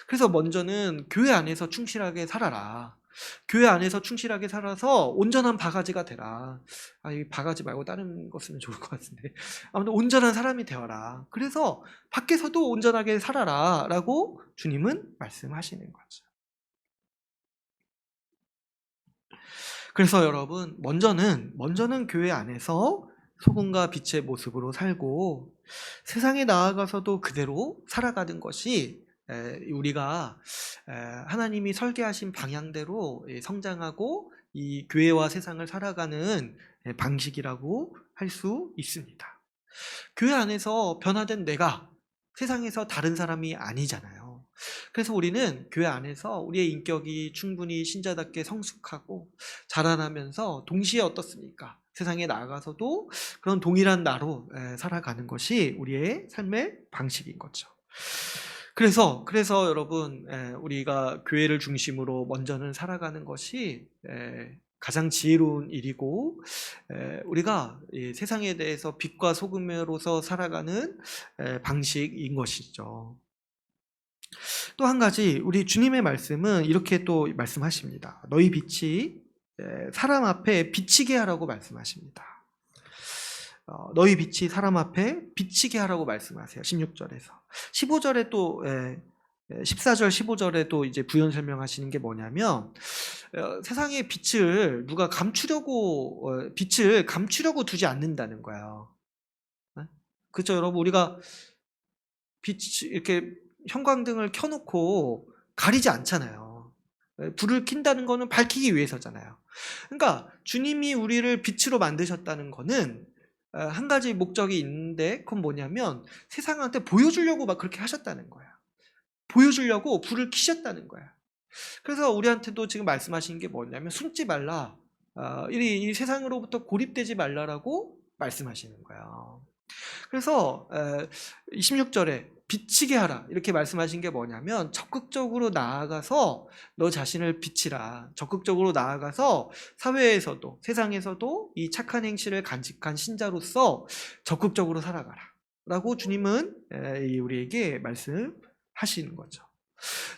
그래서 먼저는 교회 안에서 충실하게 살아라. 교회 안에서 충실하게 살아서 온전한 바가지가 되라. 이 바가지 말고 다른 거 쓰면 좋을 것 같은데. 아무튼 온전한 사람이 되어라. 그래서 밖에서도 온전하게 살아라. 라고 주님은 말씀하시는 거죠. 그래서 여러분, 먼저는 교회 안에서 소금과 빛의 모습으로 살고 세상에 나아가서도 그대로 살아가는 것이 우리가 하나님이 설계하신 방향대로 성장하고 이 교회와 세상을 살아가는 방식이라고 할 수 있습니다. 교회 안에서 변화된 내가 세상에서 다른 사람이 아니잖아요. 그래서 우리는 교회 안에서 우리의 인격이 충분히 신자답게 성숙하고 자라나면서 동시에 어떻습니까? 세상에 나가서도 그런 동일한 나로 살아가는 것이 우리의 삶의 방식인 거죠. 그래서 여러분, 우리가 교회를 중심으로 먼저는 살아가는 것이 가장 지혜로운 일이고, 우리가 이 세상에 대해서 빛과 소금으로서 살아가는 방식인 것이죠. 또 한 가지 우리 주님의 말씀은 이렇게 또 말씀하십니다. 너희 빛이 사람 앞에 비치게 하라고 말씀하십니다. 너희 빛이 사람 앞에 비치게 하라고 말씀하세요. 16절에서 15절에 또 14절 15절에 또 이제 부연 설명하시는 게 뭐냐면 세상의 빛을 누가 빛을 감추려고 두지 않는다는 거예요. 그렇죠, 여러분? 우리가 이렇게 형광등을 켜놓고 가리지 않잖아요. 불을 킨다는 거는 밝히기 위해서잖아요. 그러니까 주님이 우리를 빛으로 만드셨다는 거는 한 가지 목적이 있는데 그건 뭐냐면 세상한테 보여주려고 막 그렇게 하셨다는 거야. 보여주려고 불을 켜셨다는 거야. 그래서 우리한테도 지금 말씀하시는 게 뭐냐면 숨지 말라. 이 세상으로부터 고립되지 말라라고 말씀하시는 거예요. 그래서 26절에 비치게 하라 이렇게 말씀하신 게 뭐냐면 적극적으로 나아가서 너 자신을 비치라. 적극적으로 나아가서 사회에서도 세상에서도 이 착한 행실을 간직한 신자로서 적극적으로 살아가라 라고 주님은 우리에게 말씀하시는 거죠.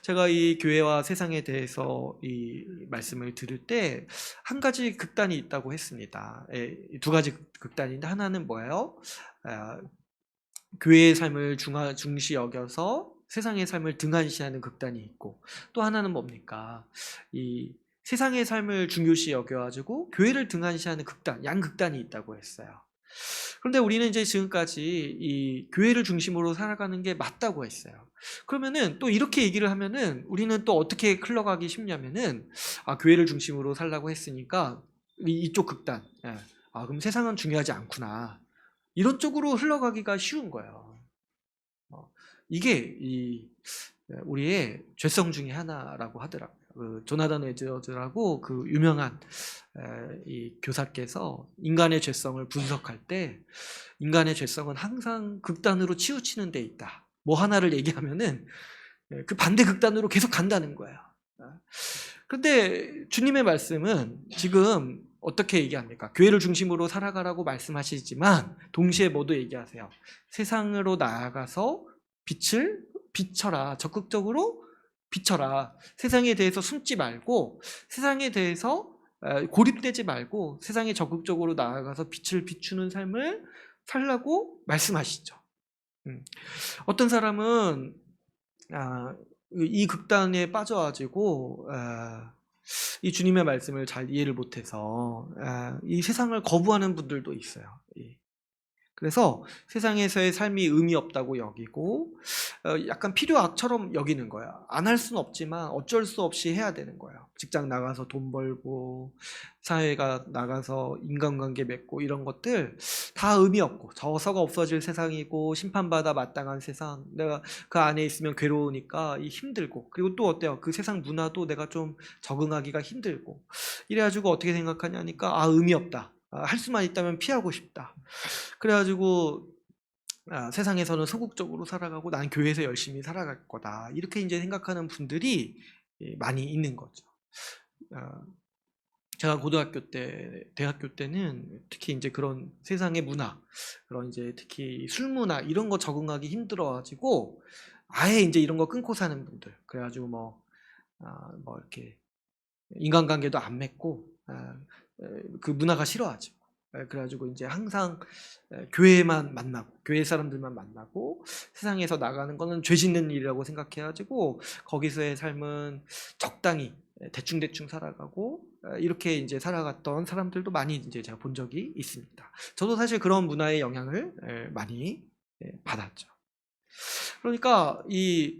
제가 이 교회와 세상에 대해서 이 말씀을 들을 때 한 가지 극단이 있다고 했습니다. 두 가지 극단인데 하나는 뭐예요? 교회의 삶을 중시 여겨서 세상의 삶을 등한시하는 극단이 있고 또 하나는 뭡니까? 이 세상의 삶을 중요시 여겨가지고 교회를 등한시하는 양극단이 있다고 했어요. 그런데 우리는 이제 지금까지 이 교회를 중심으로 살아가는 게 맞다고 했어요. 그러면은 또 이렇게 얘기를 하면은 우리는 또 어떻게 흘러가기 쉽냐면은 교회를 중심으로 살라고 했으니까 이쪽 극단. 그럼 세상은 중요하지 않구나. 이런 쪽으로 흘러가기가 쉬운 거예요. 이게 우리의 죄성 중에 하나라고 하더라고요. 조나단 에드워즈라고 그 유명한 이 교사께서 인간의 죄성을 분석할 때 인간의 죄성은 항상 극단으로 치우치는 데 있다. 뭐 하나를 얘기하면은 그 반대 극단으로 계속 간다는 거예요. 그런데 주님의 말씀은 지금 어떻게 얘기합니까? 교회를 중심으로 살아가라고 말씀하시지만 동시에 뭐도 얘기하세요. 세상으로 나아가서 빛을 비춰라. 적극적으로 비춰라. 세상에 대해서 숨지 말고 세상에 대해서 고립되지 말고 세상에 적극적으로 나아가서 빛을 비추는 삶을 살라고 말씀하시죠. 어떤 사람은 이 극단에 빠져가지고 이 주님의 말씀을 잘 이해를 못해서 이 세상을 거부하는 분들도 있어요. 그래서 세상에서의 삶이 의미 없다고 여기고 약간 필요악처럼 여기는 거야. 안 할 수는 없지만 어쩔 수 없이 해야 되는 거예요. 직장 나가서 돈 벌고 사회가 나가서 인간관계 맺고 이런 것들 다 의미 없고 저서가 없어질 세상이고 심판받아 마땅한 세상. 내가 그 안에 있으면 괴로우니까 힘들고 그리고 또 어때요? 그 세상 문화도 내가 좀 적응하기가 힘들고 이래가지고 어떻게 생각하냐니까 의미 없다. 할 수만 있다면 피하고 싶다. 그래가지고 세상에서는 소극적으로 살아가고 나는 교회에서 열심히 살아갈 거다. 이렇게 이제 생각하는 분들이 많이 있는 거죠. 제가 고등학교 때, 대학교 때는 특히 이제 그런 세상의 문화, 그런 이제 특히 술 문화 이런 거 적응하기 힘들어가지고 아예 이제 이런 거 끊고 사는 분들, 그래가지고 뭐 이렇게 인간관계도 안 맺고 그 문화가 싫어하죠. 그래가지고 이제 항상 교회만 만나고 교회 사람들만 만나고 세상에서 나가는 거는 죄 짓는 일이라고 생각해가지고 거기서의 삶은 적당히 대충 살아가고 이렇게 이제 살아갔던 사람들도 많이 이제 제가 본 적이 있습니다. 저도 사실 그런 문화의 영향을 많이 받았죠. 그러니까 이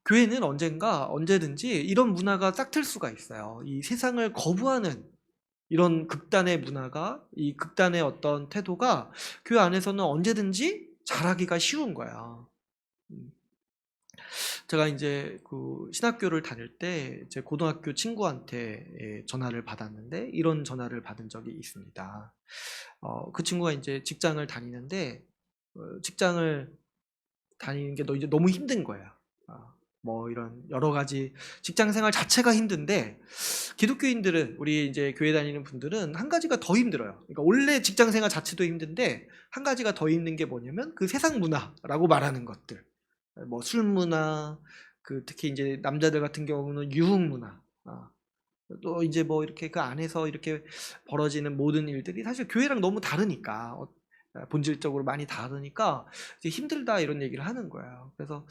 교회는 언제든지 이런 문화가 싹 틀 수가 있어요. 이 세상을 거부하는 이런 극단의 문화가, 이 극단의 어떤 태도가 교회 안에서는 언제든지 자라기가 쉬운 거야. 제가 이제 그 신학교를 다닐 때 제 고등학교 친구한테 전화를 받았는데 이런 전화를 받은 적이 있습니다. 그 친구가 이제 직장을 다니는데 직장을 다니는 게 이제 너무 힘든 거야. 뭐 이런 여러 가지 직장 생활 자체가 힘든데 기독교인들은 우리 이제 교회 다니는 분들은 한 가지가 더 힘들어요. 그러니까 원래 직장 생활 자체도 힘든데 한 가지가 더 힘든 게 뭐냐면 그 세상 문화라고 말하는 것들. 뭐 술 문화, 그 특히 이제 남자들 같은 경우는 유흥 문화. 또 이제 뭐 이렇게 그 안에서 이렇게 벌어지는 모든 일들이 사실 교회랑 너무 다르니까 본질적으로 많이 다르니까 이제 힘들다 이런 얘기를 하는 거예요. 그래서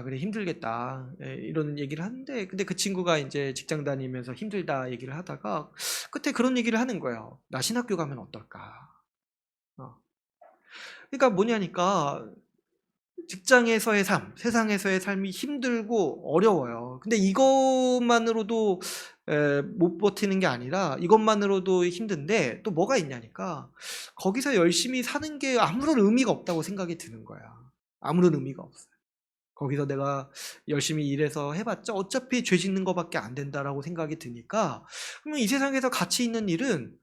그래 힘들겠다 이런 얘기를 하는데 근데 그 친구가 이제 직장 다니면서 힘들다 얘기를 하다가 끝에 그런 얘기를 하는 거예요. 나 신학교 가면 어떨까? 그러니까 뭐냐니까 직장에서의 삶, 세상에서의 삶이 힘들고 어려워요. 근데 이것만으로도 못 버티는 게 아니라 이것만으로도 힘든데 또 뭐가 있냐니까 거기서 열심히 사는 게 아무런 의미가 없다고 생각이 드는 거야. 아무런 의미가 없어요. 거기서 내가 열심히 일해서 해봤자 어차피 죄 짓는 것밖에 안 된다라고 생각이 드니까 그러면 이 세상에서 가치 있는 일은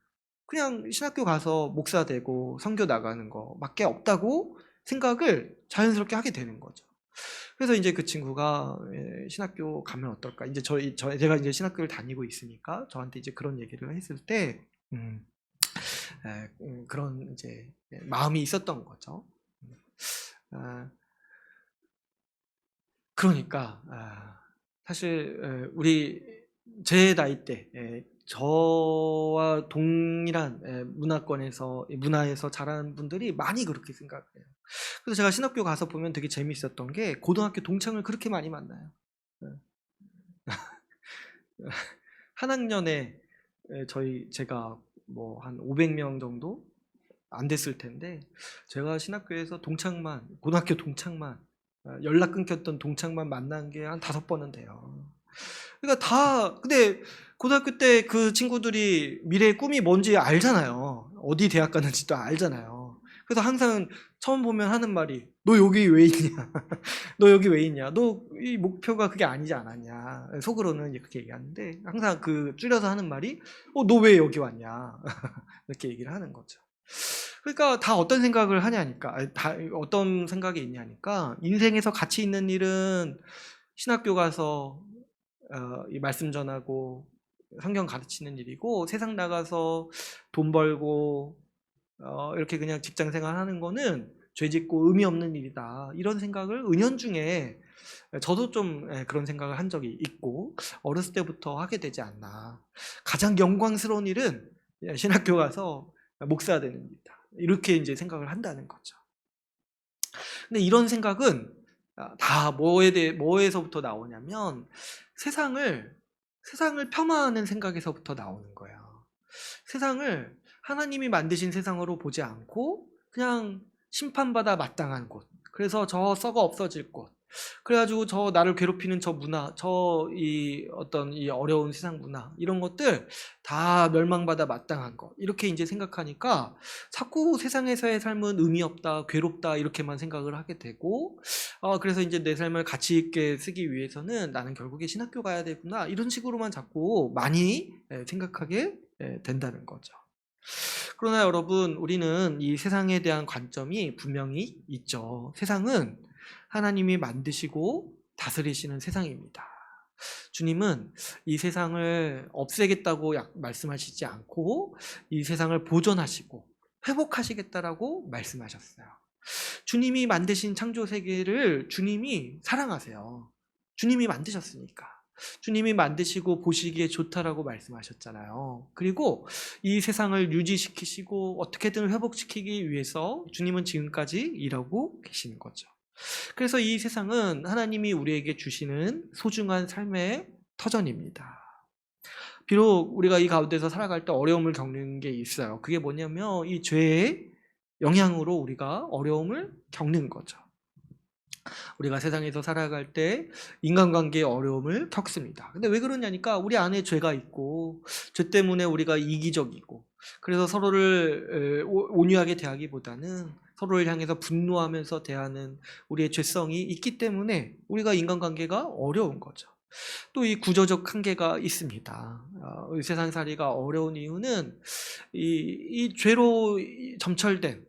그냥 신학교 가서 목사 되고 선교 나가는 거밖에 없다고 생각을 자연스럽게 하게 되는 거죠. 그래서 이제 그 친구가 신학교 가면 어떨까? 이제 제가 이제 신학교를 다니고 있으니까 저한테 이제 그런 얘기를 했을 때 그런 이제 마음이 있었던 거죠. 그러니까 사실 제 나이 때 저와 동일한 문화에서 자란 분들이 많이 그렇게 생각해요. 그래서 제가 신학교 가서 보면 되게 재미있었던 게 고등학교 동창을 그렇게 많이 만나요. 한 학년에 제가 뭐 한 500명 정도 안 됐을 텐데 제가 신학교에서 고등학교 동창만 연락 끊겼던 동창만 만난 게 한 5번은 돼요. 그러니까 근데 고등학교 때 그 친구들이 미래의 꿈이 뭔지 알잖아요. 어디 대학 가는지도 알잖아요. 그래서 항상 처음 보면 하는 말이 너 여기 왜 있냐? 너 여기 왜 있냐? 너 이 목표가 그게 아니지 않았냐? 속으로는 그렇게 얘기하는데 항상 그 줄여서 하는 말이 너 왜 여기 왔냐? 이렇게 얘기를 하는 거죠. 그러니까 다 어떤 생각을 하냐니까 다 어떤 생각이 있냐니까 인생에서 가치 있는 일은 신학교 가서 이 말씀 전하고 성경 가르치는 일이고 세상 나가서 돈 벌고 이렇게 그냥 직장 생활하는 거는 죄짓고 의미 없는 일이다. 이런 생각을 은연중에 저도 좀 그런 생각을 한 적이 있고 어렸을 때부터 하게 되지 않나. 가장 영광스러운 일은 신학교 가서 목사 되는 일이다. 이렇게 이제 생각을 한다는 거죠. 근데 이런 생각은 다 뭐에서부터 나오냐면 세상을 폄하하는 생각에서부터 나오는 거예요. 세상을 하나님이 만드신 세상으로 보지 않고 그냥 심판받아 마땅한 곳. 그래서 저 썩어 없어질 곳. 그래가지고 저 나를 괴롭히는 저 문화, 어떤 이 어려운 세상 문화 이런 것들 다 멸망받아 마땅한 것 이렇게 이제 생각하니까 자꾸 세상에서의 삶은 의미 없다, 괴롭다 이렇게만 생각을 하게 되고 그래서 이제 내 삶을 가치 있게 쓰기 위해서는 나는 결국에 신학교 가야 되구나 이런 식으로만 자꾸 많이 생각하게 된다는 거죠. 그러나 여러분, 우리는 이 세상에 대한 관점이 분명히 있죠. 세상은 하나님이 만드시고 다스리시는 세상입니다. 주님은 이 세상을 없애겠다고 말씀하시지 않고 이 세상을 보존하시고 회복하시겠다라고 말씀하셨어요. 주님이 만드신 창조 세계를 주님이 사랑하세요. 주님이 만드셨으니까. 주님이 만드시고 보시기에 좋다라고 말씀하셨잖아요. 그리고 이 세상을 유지시키시고 어떻게든 회복시키기 위해서 주님은 지금까지 일하고 계시는 거죠. 그래서 이 세상은 하나님이 우리에게 주시는 소중한 삶의 터전입니다. 비록 우리가 이 가운데서 살아갈 때 어려움을 겪는 게 있어요. 그게 뭐냐면 이 죄의 영향으로 우리가 어려움을 겪는 거죠. 우리가 세상에서 살아갈 때 인간관계의 어려움을 겪습니다. 근데 왜 그러냐니까 우리 안에 죄가 있고 죄 때문에 우리가 이기적이고 그래서 서로를 온유하게 대하기보다는 서로를 향해서 분노하면서 대하는 우리의 죄성이 있기 때문에 우리가 인간관계가 어려운 거죠. 또 이 구조적 한계가 있습니다. 세상살이가 어려운 이유는 이 죄로 점철된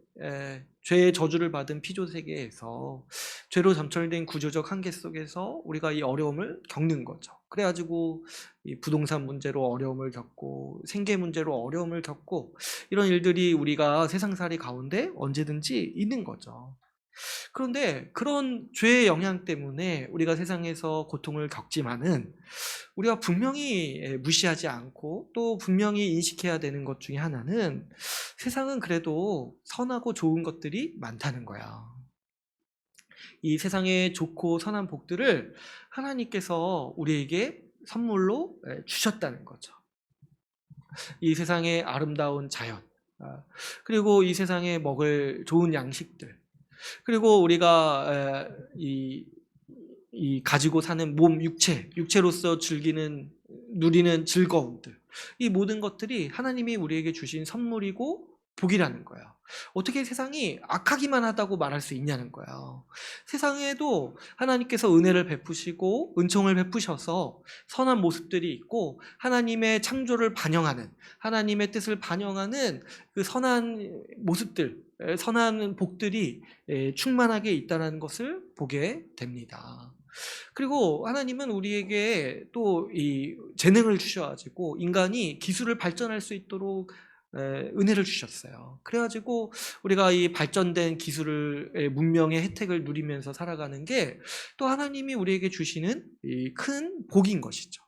죄의 저주를 받은 피조세계에서 죄로 점철된 구조적 한계 속에서 우리가 이 어려움을 겪는 거죠. 그래가지고 이 부동산 문제로 어려움을 겪고 생계 문제로 어려움을 겪고 이런 일들이 우리가 세상살이 가운데 언제든지 있는 거죠. 그런데 그런 죄의 영향 때문에 우리가 세상에서 고통을 겪지만은 우리가 분명히 무시하지 않고 또 분명히 인식해야 되는 것 중에 하나는 세상은 그래도 선하고 좋은 것들이 많다는 거야. 이 세상의 좋고 선한 복들을 하나님께서 우리에게 선물로 주셨다는 거죠. 이 세상의 아름다운 자연, 그리고 이 세상에 먹을 좋은 양식들, 그리고 우리가 이 가지고 사는 몸, 육체로서 누리는 즐거움들, 이 모든 것들이 하나님이 우리에게 주신 선물이고 복이라는 거예요. 어떻게 세상이 악하기만 하다고 말할 수 있냐는 거예요. 세상에도 하나님께서 은혜를 베푸시고 은총을 베푸셔서 선한 모습들이 있고 하나님의 창조를 반영하는, 하나님의 뜻을 반영하는 그 선한 모습들, 선한 복들이 충만하게 있다는 것을 보게 됩니다. 그리고 하나님은 우리에게 또 이 재능을 주셔가지고 인간이 기술을 발전할 수 있도록 은혜를 주셨어요. 그래가지고 우리가 이 발전된 기술의 문명의 혜택을 누리면서 살아가는 게 또 하나님이 우리에게 주시는 이 큰 복인 것이죠.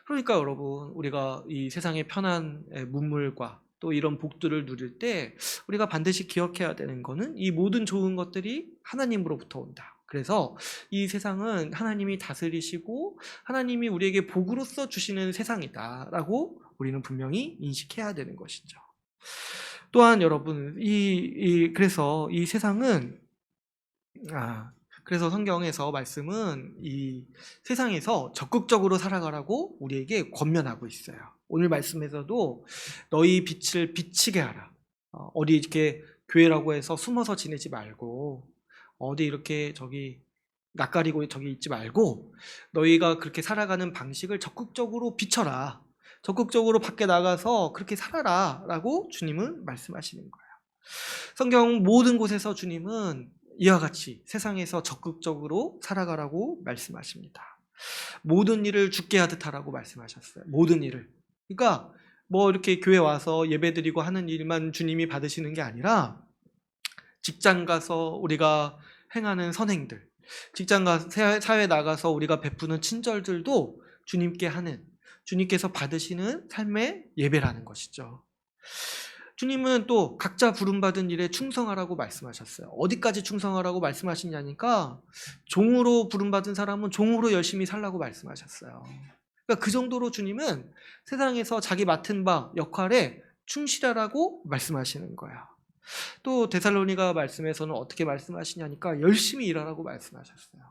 그러니까 여러분, 우리가 이 세상의 편한 문물과 또 이런 복들을 누릴 때 우리가 반드시 기억해야 되는 거는 이 모든 좋은 것들이 하나님으로부터 온다. 그래서 이 세상은 하나님이 다스리시고 하나님이 우리에게 복으로서 주시는 세상이다라고 우리는 분명히 인식해야 되는 것이죠. 또한 여러분, 그래서 이 세상은 그래서 성경에서 말씀은 이 세상에서 적극적으로 살아가라고 우리에게 권면하고 있어요. 오늘 말씀에서도 너희 빛을 비치게 하라. 어디 이렇게 교회라고 해서 숨어서 지내지 말고 어디 이렇게 낯가리고 저기 있지 말고 너희가 그렇게 살아가는 방식을 적극적으로 비춰라. 적극적으로 밖에 나가서 그렇게 살아라 라고 주님은 말씀하시는 거예요. 성경 모든 곳에서 주님은 이와 같이 세상에서 적극적으로 살아가라고 말씀하십니다. 모든 일을 죽게 하듯 하라고 말씀하셨어요. 모든 일을. 그러니까 뭐 이렇게 교회 와서 예배드리고 하는 일만 주님이 받으시는 게 아니라 직장 가서 우리가 행하는 선행들, 직장 가서 사회 나가서 우리가 베푸는 친절들도 주님께서 받으시는 삶의 예배라는 것이죠. 주님은 또 각자 부름받은 일에 충성하라고 말씀하셨어요. 어디까지 충성하라고 말씀하시냐니까 종으로 부름받은 사람은 종으로 열심히 살라고 말씀하셨어요. 그러니까 그 정도로 주님은 세상에서 자기 맡은 바 역할에 충실하라고 말씀하시는 거야. 또 데살로니가 말씀에서는 어떻게 말씀하시냐니까 열심히 일하라고 말씀하셨어요.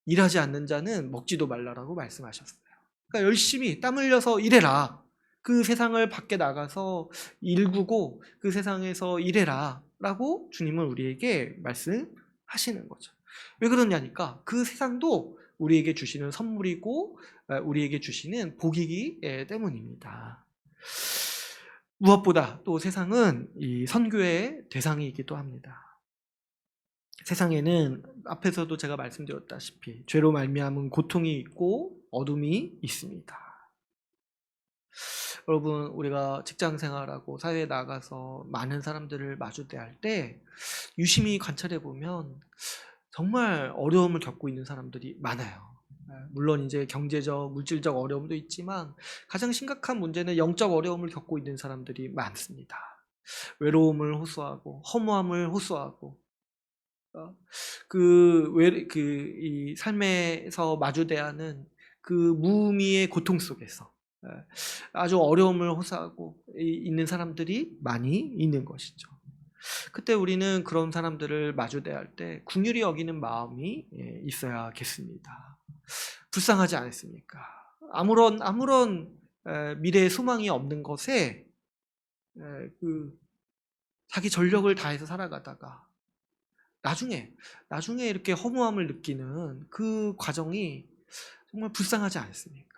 일하지 않는 자는 먹지도 말라라고 말씀하셨어요. 그러니까 열심히 땀 흘려서 일해라. 그 세상을 밖에 나가서 일구고 그 세상에서 일해라 라고 주님은 우리에게 말씀하시는 거죠. 왜 그러냐니까 그 세상도 우리에게 주시는 선물이고 우리에게 주시는 복이기 때문입니다. 무엇보다 또 세상은 이 선교의 대상이기도 합니다. 세상에는 앞에서도 제가 말씀드렸다시피 죄로 말미암은 고통이 있고 어둠이 있습니다. 여러분, 우리가 직장 생활하고 사회에 나가서 많은 사람들을 마주대할 때 유심히 관찰해 보면 정말 어려움을 겪고 있는 사람들이 많아요. 물론 이제 경제적, 물질적 어려움도 있지만 가장 심각한 문제는 영적 어려움을 겪고 있는 사람들이 많습니다. 외로움을 호소하고 허무함을 호소하고 이 삶에서 마주대하는 그 무의미의 고통 속에서 아주 어려움을 호소하고 있는 사람들이 많이 있는 것이죠. 그때 우리는 그런 사람들을 마주대할 때 긍휼히 여기는 마음이 있어야겠습니다. 불쌍하지 않습니까? 아무런 미래의 소망이 없는 것에 자기 전력을 다해서 살아가다가 나중에 이렇게 허무함을 느끼는 그 과정이 정말 불쌍하지 않습니까?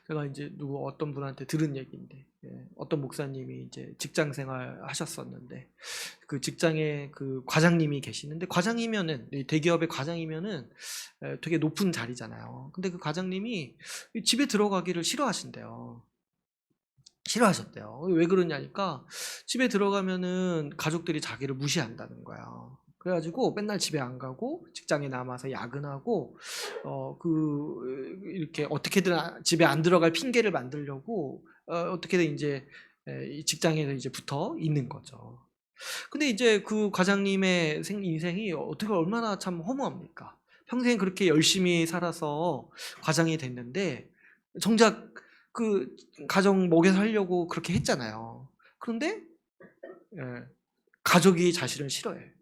제가 이제 어떤 분한테 들은 얘기인데, 어떤 목사님이 이제 직장 생활 하셨었는데, 그 직장에 그 과장님이 계시는데, 과장이면은, 대기업의 과장이면은 되게 높은 자리잖아요. 근데 그 과장님이 집에 들어가기를 싫어하신대요. 싫어하셨대요. 왜 그러냐니까 집에 들어가면은 가족들이 자기를 무시한다는 거예요. 그래가지고 맨날 집에 안 가고 직장에 남아서 야근하고 이렇게 어떻게든 집에 안 들어갈 핑계를 만들려고 어떻게든 이제 이 직장에서 이제 붙어 있는 거죠. 근데 이제 그 과장님의 인생이 어떻게 얼마나 참 허무합니까? 평생 그렇게 열심히 살아서 과장이 됐는데 정작 그 가정 먹여 살려고 그렇게 했잖아요. 그런데 가족이 자신을 싫어해.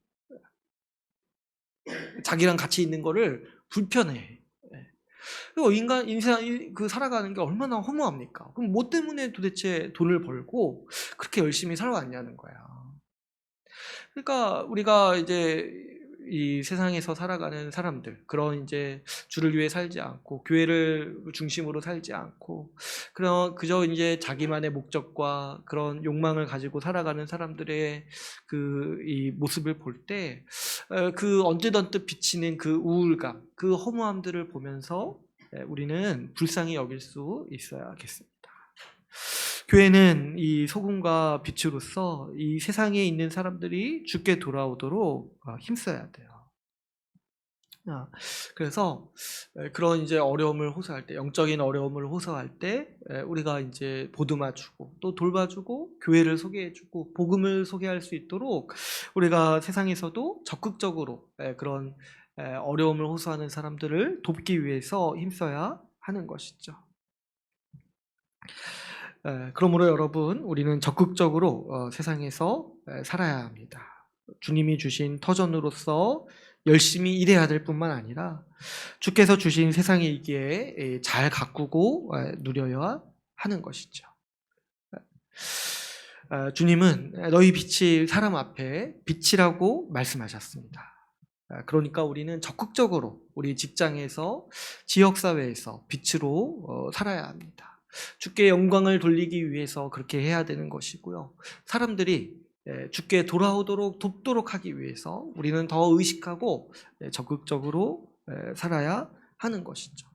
자기랑 같이 있는 거를 불편해. 그리고 인생 살아가는 게 얼마나 허무합니까? 그럼 뭐 때문에 도대체 돈을 벌고 그렇게 열심히 살아왔냐는 거야. 그러니까 우리가 이제 이 세상에서 살아가는 사람들, 그런 이제 주를 위해 살지 않고 교회를 중심으로 살지 않고 그저 이제 자기만의 목적과 그런 욕망을 가지고 살아가는 사람들의 이 모습을 볼 때 그 언뜻언뜻 비치는 그 우울감, 그 허무함들을 보면서 우리는 불쌍히 여길 수 있어야겠습니다. 교회는 이 소금과 빛으로서 이 세상에 있는 사람들이 주께 돌아오도록 힘써야 돼요. 그래서 그런 이제 어려움을 호소할 때, 영적인 어려움을 호소할 때 우리가 이제 보듬어주고 또 돌봐주고 교회를 소개해주고 복음을 소개할 수 있도록 우리가 세상에서도 적극적으로 그런 어려움을 호소하는 사람들을 돕기 위해서 힘써야 하는 것이죠. 그러므로 여러분, 우리는 적극적으로 세상에서 살아야 합니다. 주님이 주신 터전으로서 열심히 일해야 될 뿐만 아니라 주께서 주신 세상이기에 잘 가꾸고 누려야 하는 것이죠. 주님은 너희 빛이 사람 앞에 빛이라고 말씀하셨습니다. 그러니까 우리는 적극적으로 우리 직장에서, 지역사회에서 빛으로 살아야 합니다. 주께 영광을 돌리기 위해서 그렇게 해야 되는 것이고요. 사람들이 주께 돌아오도록 돕도록 하기 위해서 우리는 더 의식하고 적극적으로 살아야 하는 것이죠.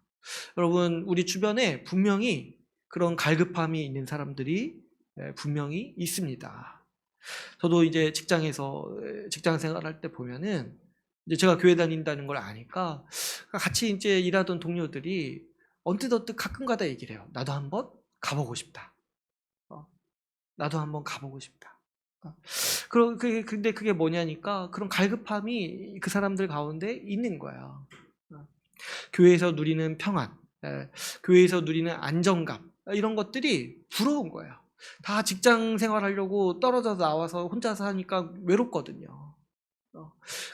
여러분, 우리 주변에 분명히 그런 갈급함이 있는 사람들이 분명히 있습니다. 저도 이제 직장에서 직장 생활할 때 보면은 이제 제가 교회 다닌다는 걸 아니까 같이 이제 일하던 동료들이 언뜻 가끔가다 얘기를 해요. 나도 한번 가보고 싶다. 나도 한번 가보고 싶다. 근데 그게 뭐냐니까 그런 갈급함이 그 사람들 가운데 있는 거야. 교회에서 누리는 평안, 교회에서 누리는 안정감, 이런 것들이 부러운 거야. 다 직장 생활하려고 떨어져서 나와서 혼자서 하니까 외롭거든요.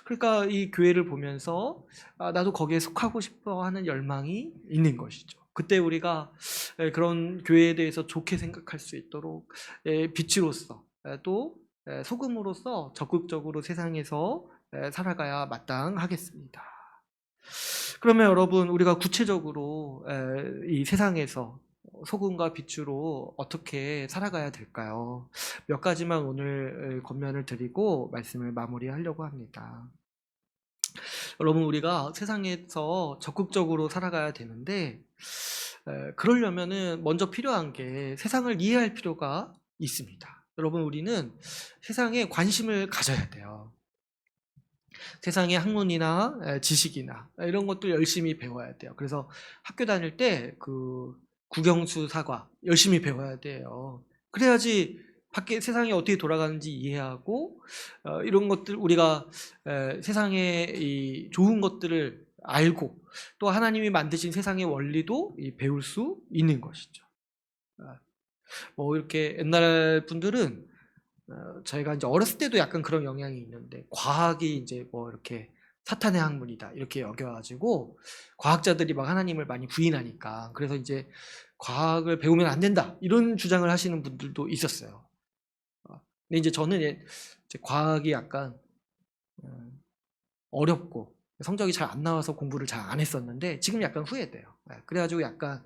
그러니까 이 교회를 보면서 나도 거기에 속하고 싶어 하는 열망이 있는 것이죠. 그때 우리가 그런 교회에 대해서 좋게 생각할 수 있도록 빛으로서 또 소금으로서 적극적으로 세상에서 살아가야 마땅하겠습니다. 그러면 여러분, 우리가 구체적으로 이 세상에서 소금과 빛으로 어떻게 살아가야 될까요? 몇 가지만 오늘 권면을 드리고 말씀을 마무리하려고 합니다. 여러분, 우리가 세상에서 적극적으로 살아가야 되는데 그러려면은 먼저 필요한 게 세상을 이해할 필요가 있습니다. 여러분, 우리는 세상에 관심을 가져야 돼요. 세상의 학문이나 지식이나 이런 것도 열심히 배워야 돼요. 그래서 학교 다닐 때 그 국영수 사과 열심히 배워야 돼요. 그래야지 밖에 세상이 어떻게 돌아가는지 이해하고 이런 것들 우리가 세상의 이 좋은 것들을 알고 또 하나님이 만드신 세상의 원리도 배울 수 있는 것이죠. 뭐 이렇게 옛날 분들은 저희가 이제 어렸을 때도 약간 그런 영향이 있는데 과학이 이제 뭐 이렇게 사탄의 학문이다 이렇게 여겨가지고 과학자들이 막 하나님을 많이 부인하니까 그래서 이제 과학을 배우면 안 된다 이런 주장을 하시는 분들도 있었어요. 근데 이제 저는 이제 과학이 약간 어렵고 성적이 잘 안 나와서 공부를 잘 안 했었는데 지금 약간 후회돼요. 그래가지고 약간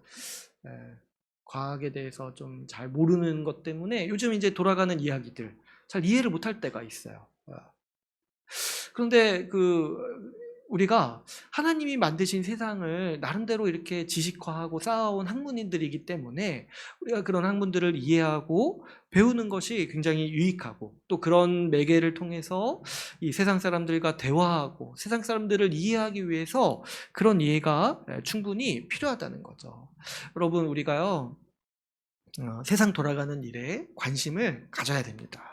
과학에 대해서 좀 잘 모르는 것 때문에 요즘 이제 돌아가는 이야기들 잘 이해를 못할 때가 있어요. 그런데 우리가 하나님이 만드신 세상을 나름대로 이렇게 지식화하고 쌓아온 학문인들이기 때문에 우리가 그런 학문들을 이해하고 배우는 것이 굉장히 유익하고 또 그런 매개를 통해서 이 세상 사람들과 대화하고 세상 사람들을 이해하기 위해서 그런 이해가 충분히 필요하다는 거죠. 여러분, 우리가요 세상 돌아가는 일에 관심을 가져야 됩니다.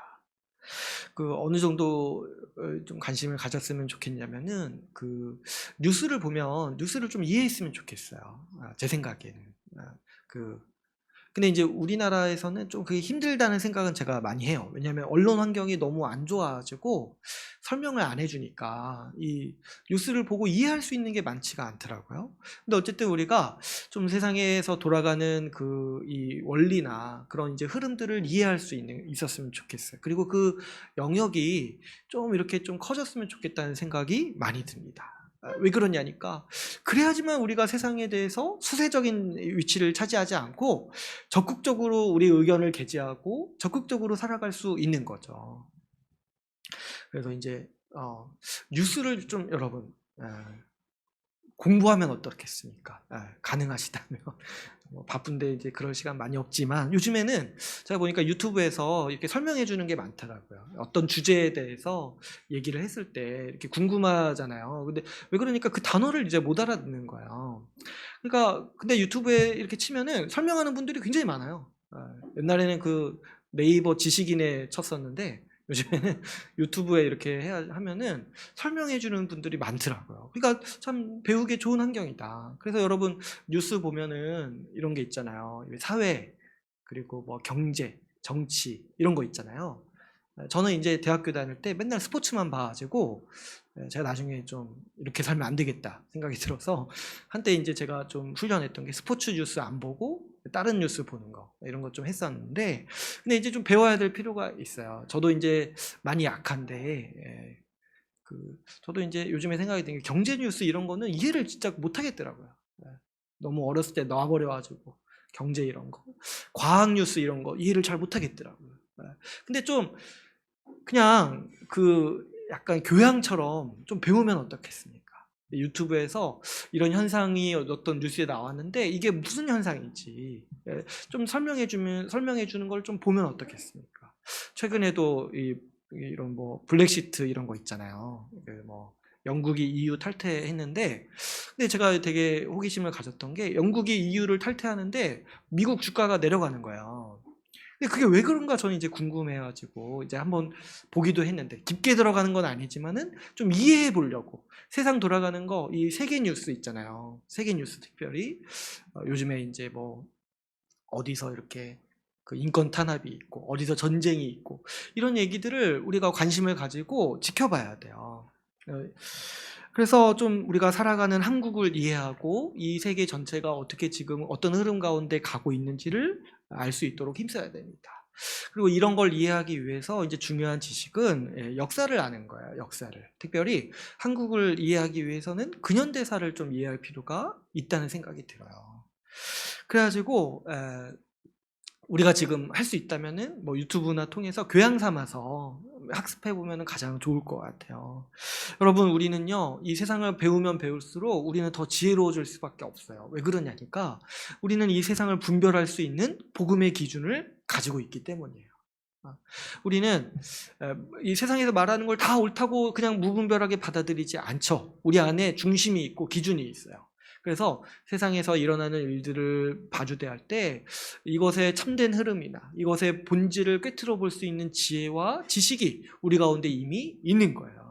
어느 정도 좀 관심을 가졌으면 좋겠냐면은 뉴스를 보면 뉴스를 좀 이해했으면 좋겠어요. 제 생각에는. 근데 이제 우리나라에서는 좀 그게 힘들다는 생각은 제가 많이 해요. 왜냐하면 언론 환경이 너무 안 좋아가지고 설명을 안 해주니까 이 뉴스를 보고 이해할 수 있는 게 많지가 않더라고요. 근데 어쨌든 우리가 좀 세상에서 돌아가는 이 원리나 그런 이제 흐름들을 이해할 수 있었으면 좋겠어요. 그리고 그 영역이 좀 이렇게 좀 커졌으면 좋겠다는 생각이 많이 듭니다. 왜 그러냐니까 그래야지만 우리가 세상에 대해서 수세적인 위치를 차지하지 않고 적극적으로 우리 의견을 개진하고 적극적으로 살아갈 수 있는 거죠. 그래서 이제 뉴스를 좀 여러분 공부하면 어떻겠습니까? 가능하시다면 바쁜데 이제 그럴 시간 많이 없지만 요즘에는 제가 보니까 유튜브에서 이렇게 설명해 주는 게 많더라고요. 어떤 주제에 대해서 얘기를 했을 때 이렇게 궁금하잖아요. 근데 왜 그러니까 그 단어를 이제 못 알아듣는 거예요. 그러니까 근데 유튜브에 이렇게 치면은 설명하는 분들이 굉장히 많아요. 옛날에는 네이버 지식인에 쳤었는데 요즘에는 유튜브에 이렇게 하면은 설명해 주는 분들이 많더라고요. 그러니까 참 배우기 좋은 환경이다. 그래서 여러분 뉴스 보면은 이런 게 있잖아요. 사회 그리고 뭐 경제, 정치 이런 거 있잖아요. 저는 이제 대학교 다닐 때 맨날 스포츠만 봐가지고 제가 나중에 좀 이렇게 살면 안 되겠다 생각이 들어서 한때 이제 제가 좀 훈련했던 게 스포츠 뉴스 안 보고 다른 뉴스 보는 거 이런 거 좀 했었는데 근데 이제 좀 배워야 될 필요가 있어요. 저도 이제 많이 약한데 저도 이제 요즘에 생각이 드는 게 경제 뉴스 이런 거는 이해를 진짜 못 하겠더라고요. 너무 어렸을 때 놔버려가지고 경제 이런 거 과학 뉴스 이런 거 이해를 잘 못 하겠더라고요. 근데 좀 그냥 약간 교양처럼 좀 배우면 어떻겠습니까? 유튜브에서 이런 현상이 어떤 뉴스에 나왔는데 이게 무슨 현상인지 좀 설명해 주는 걸 좀 보면 어떻겠습니까? 최근에도 이런 뭐 블랙시트 이런 거 있잖아요. 뭐 영국이 EU 탈퇴했는데 근데 제가 되게 호기심을 가졌던 게 영국이 EU를 탈퇴하는데 미국 주가가 내려가는 거예요. 근데 그게 왜 그런가 저는 이제 궁금해가지고 이제 한번 보기도 했는데 깊게 들어가는 건 아니지만은 좀 이해해 보려고 세상 돌아가는 거 이 세계 뉴스 있잖아요. 세계 뉴스 특별히 요즘에 이제 뭐 어디서 이렇게 인권 탄압이 있고 어디서 전쟁이 있고 이런 얘기들을 우리가 관심을 가지고 지켜봐야 돼요. 그래서 좀 우리가 살아가는 한국을 이해하고 이 세계 전체가 어떻게 지금 어떤 흐름 가운데 가고 있는지를 알 수 있도록 힘써야 됩니다. 그리고 이런 걸 이해하기 위해서 이제 중요한 지식은 역사를 아는 거예요. 역사를. 특별히 한국을 이해하기 위해서는 근현대사를 좀 이해할 필요가 있다는 생각이 들어요. 그래가지고 우리가 지금 할 수 있다면은 뭐 유튜브나 통해서 교양 삼아서 학습해 보면은 가장 좋을 것 같아요. 여러분, 우리는요, 이 세상을 배우면 배울수록 우리는 더 지혜로워질 수밖에 없어요. 왜 그러냐니까, 우리는 이 세상을 분별할 수 있는 복음의 기준을 가지고 있기 때문이에요. 우리는 이 세상에서 말하는 걸 다 옳다고 그냥 무분별하게 받아들이지 않죠. 우리 안에 중심이 있고 기준이 있어요. 그래서 세상에서 일어나는 일들을 봐주대할 때 이것의 참된 흐름이나 이것의 본질을 꿰뚫어 볼 수 있는 지혜와 지식이 우리 가운데 이미 있는 거예요.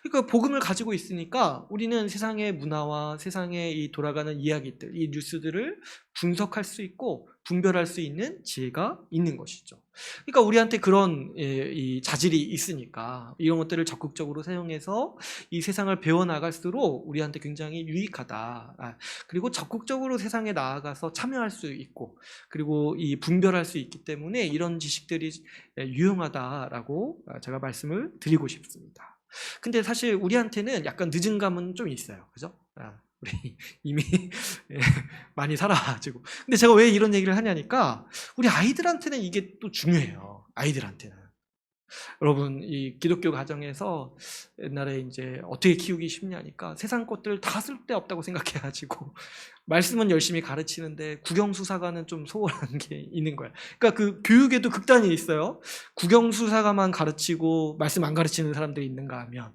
그러니까 복음을 가지고 있으니까 우리는 세상의 문화와 세상의 이 돌아가는 이야기들, 이 뉴스들을 분석할 수 있고 분별할 수 있는 지혜가 있는 것이죠. 그러니까 우리한테 그런 이 자질이 있으니까 이런 것들을 적극적으로 사용해서 이 세상을 배워나갈수록 우리한테 굉장히 유익하다. 그리고 적극적으로 세상에 나아가서 참여할 수 있고 그리고 이 분별할 수 있기 때문에 이런 지식들이 유용하다라고 제가 말씀을 드리고 싶습니다. 근데 사실 우리한테는 약간 늦은 감은 좀 있어요. 그죠? 우리 이미 많이 살아가지고. 근데 제가 왜 이런 얘기를 하냐니까 우리 아이들한테는 이게 또 중요해요. 아이들한테는. 여러분, 이 기독교 가정에서 옛날에 이제 어떻게 키우기 쉽냐니까 세상 것들 다 쓸데없다고 생각해가지고 말씀은 열심히 가르치는데 국영수사가는 좀 소홀한 게 있는 거야. 그러니까 그 교육에도 극단이 있어요. 국영수사가만 가르치고 말씀 안 가르치는 사람들이 있는가 하면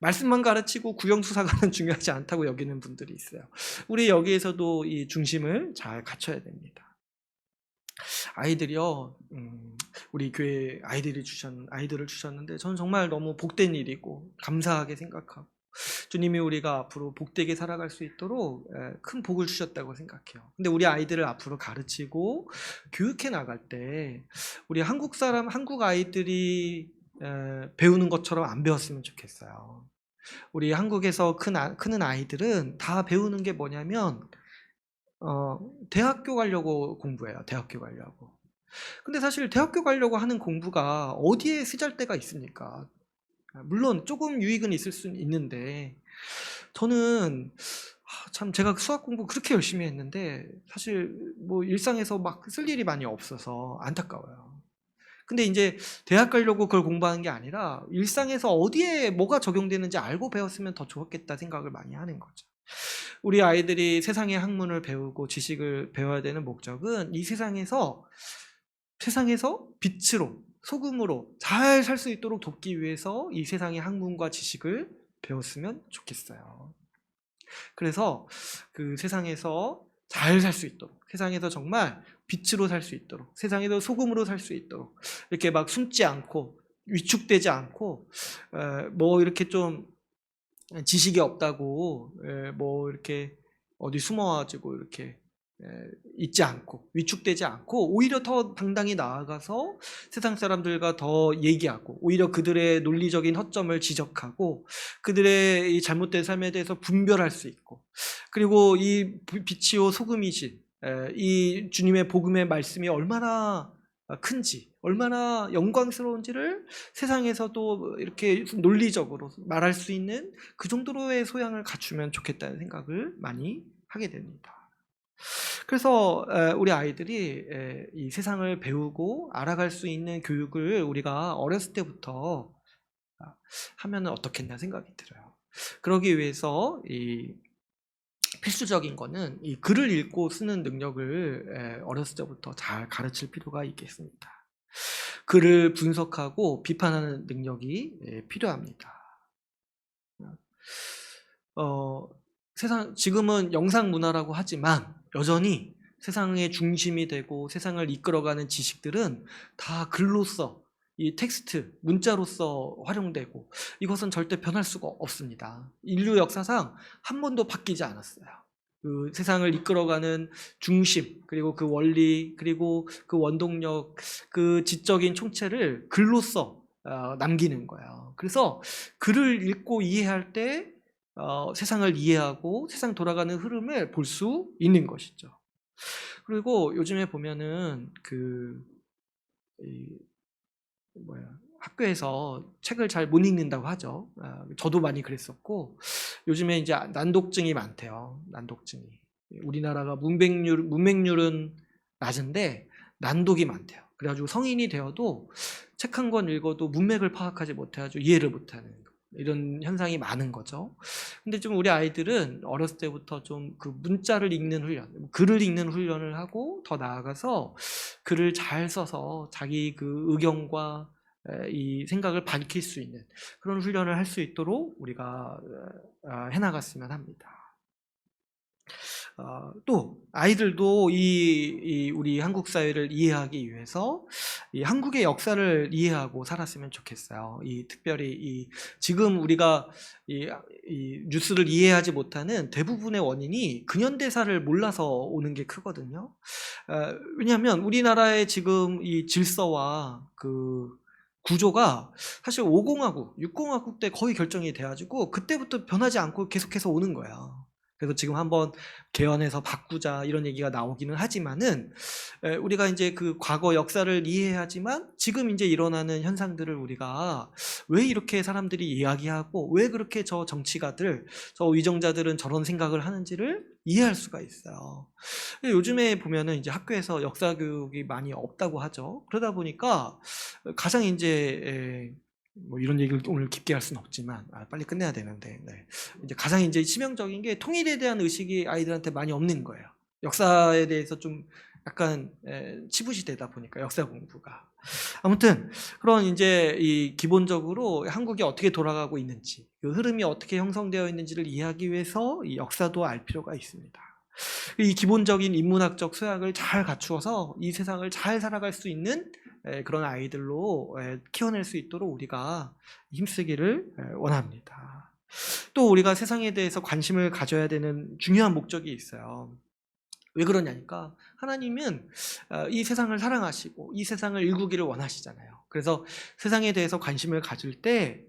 말씀만 가르치고 국영수사가는 중요하지 않다고 여기는 분들이 있어요. 우리 여기에서도 이 중심을 잘 갖춰야 됩니다. 아이들이요, 우리 교회 아이들을 주셨는데 저는 정말 너무 복된 일이고 감사하게 생각하고 주님이 우리가 앞으로 복되게 살아갈 수 있도록 큰 복을 주셨다고 생각해요. 근데 우리 아이들을 앞으로 가르치고 교육해 나갈 때 우리 한국 아이들이 배우는 것처럼 안 배웠으면 좋겠어요. 우리 한국에서 크는 아이들은 다 배우는 게 뭐냐면 대학교 가려고 공부해요. 대학교 가려고. 근데 사실 대학교 가려고 하는 공부가 어디에 쓰잘데가 있습니까? 물론 조금 유익은 있을 수는 있는데 저는 참 제가 수학 공부 그렇게 열심히 했는데 사실 뭐 일상에서 막 쓸 일이 많이 없어서 안타까워요. 근데 이제 대학 가려고 그걸 공부하는 게 아니라 일상에서 어디에 뭐가 적용되는지 알고 배웠으면 더 좋았겠다 생각을 많이 하는 거죠. 우리 아이들이 세상의 학문을 배우고 지식을 배워야 되는 목적은 이 세상에서 빛으로 소금으로 잘 살 수 있도록 돕기 위해서 이 세상의 학문과 지식을 배웠으면 좋겠어요. 그래서 그 세상에서 잘 살 수 있도록, 세상에서 정말 빛으로 살 수 있도록, 세상에서 소금으로 살 수 있도록 이렇게 막 숨지 않고 위축되지 않고 뭐 이렇게 좀 지식이 없다고 뭐 이렇게 어디 숨어가지고 이렇게 있지 않고 위축되지 않고 오히려 더 당당히 나아가서 세상 사람들과 더 얘기하고 오히려 그들의 논리적인 허점을 지적하고 그들의 이 잘못된 삶에 대해서 분별할 수 있고 그리고 이 빛이요 소금이신 이 주님의 복음의 말씀이 얼마나 큰지 얼마나 영광스러운지를 세상에서도 이렇게 논리적으로 말할 수 있는 그 정도로의 소양을 갖추면 좋겠다는 생각을 많이 하게 됩니다. 그래서 우리 아이들이 이 세상을 배우고 알아갈 수 있는 교육을 우리가 어렸을 때부터 하면 어떻겠나 생각이 들어요. 그러기 위해서 이 필수적인 거는 이 글을 읽고 쓰는 능력을 어렸을 때부터 잘 가르칠 필요가 있겠습니다. 글을 분석하고 비판하는 능력이 필요합니다. 지금은 영상 문화라고 하지만 여전히 세상의 중심이 되고 세상을 이끌어가는 지식들은 다 글로써 이 텍스트, 문자로서 활용되고 이것은 절대 변할 수가 없습니다. 인류 역사상 한 번도 바뀌지 않았어요. 그 세상을 이끌어가는 중심, 그리고 그 원리, 그리고 그 원동력, 그 지적인 총체를 글로써 남기는 거예요. 그래서 글을 읽고 이해할 때 세상을 이해하고 세상 돌아가는 흐름을 볼 수 있는 것이죠. 그리고 요즘에 보면은 학교에서 책을 잘 못 읽는다고 하죠. 저도 많이 그랬었고 요즘에 이제 난독증이 많대요. 난독증이. 우리나라가 문맹률은 낮은데 난독이 많대요. 그래가지고 성인이 되어도 책 한 권 읽어도 문맥을 파악하지 못해가지고 이해를 못하는 이런 현상이 많은 거죠. 근데 좀 우리 아이들은 어렸을 때부터 좀 그 문자를 읽는 훈련, 글을 읽는 훈련을 하고 더 나아가서 글을 잘 써서 자기 그 의견과 이 생각을 밝힐 수 있는 그런 훈련을 할 수 있도록 우리가 해나갔으면 합니다. 또 아이들도 이 우리 한국 사회를 이해하기 위해서 이 한국의 역사를 이해하고 살았으면 좋겠어요. 특별히 지금 우리가 이 뉴스를 이해하지 못하는 대부분의 원인이 근현대사를 몰라서 오는 게 크거든요. 왜냐하면 우리나라의 지금 이 질서와 그 구조가 사실 5공화국, 6공화국 때 거의 결정이 돼가지고 그때부터 변하지 않고 계속해서 오는 거야. 그래서 지금 한번 개헌해서 바꾸자 이런 얘기가 나오기는 하지만은 우리가 이제 그 과거 역사를 이해하지만 지금 이제 일어나는 현상들을 우리가 왜 이렇게 사람들이 이야기하고 왜 그렇게 저 정치가들, 저 위정자들은 저런 생각을 하는지를 이해할 수가 있어요. 요즘에 보면은 이제 학교에서 역사 교육이 많이 없다고 하죠. 그러다 보니까 가장 이제 뭐 이런 얘기를 오늘 깊게 할 수는 없지만 빨리 끝내야 되는데 이제 가장 이제 치명적인 게 통일에 대한 의식이 아이들한테 많이 없는 거예요. 역사에 대해서 좀 약간 치부시 되다 보니까 역사 공부가 아무튼 그런 이제 이 기본적으로 한국이 어떻게 돌아가고 있는지 그 흐름이 어떻게 형성되어 있는지를 이해하기 위해서 이 역사도 알 필요가 있습니다. 이 기본적인 인문학적 소양을 잘 갖추어서 이 세상을 잘 살아갈 수 있는 그런 아이들로 키워낼 수 있도록 우리가 힘쓰기를 원합니다. 또 우리가 세상에 대해서 관심을 가져야 되는 중요한 목적이 있어요. 왜 그러냐니까 하나님은 이 세상을 사랑하시고 이 세상을 일구기를 원하시잖아요. 그래서 세상에 대해서 관심을 가질 때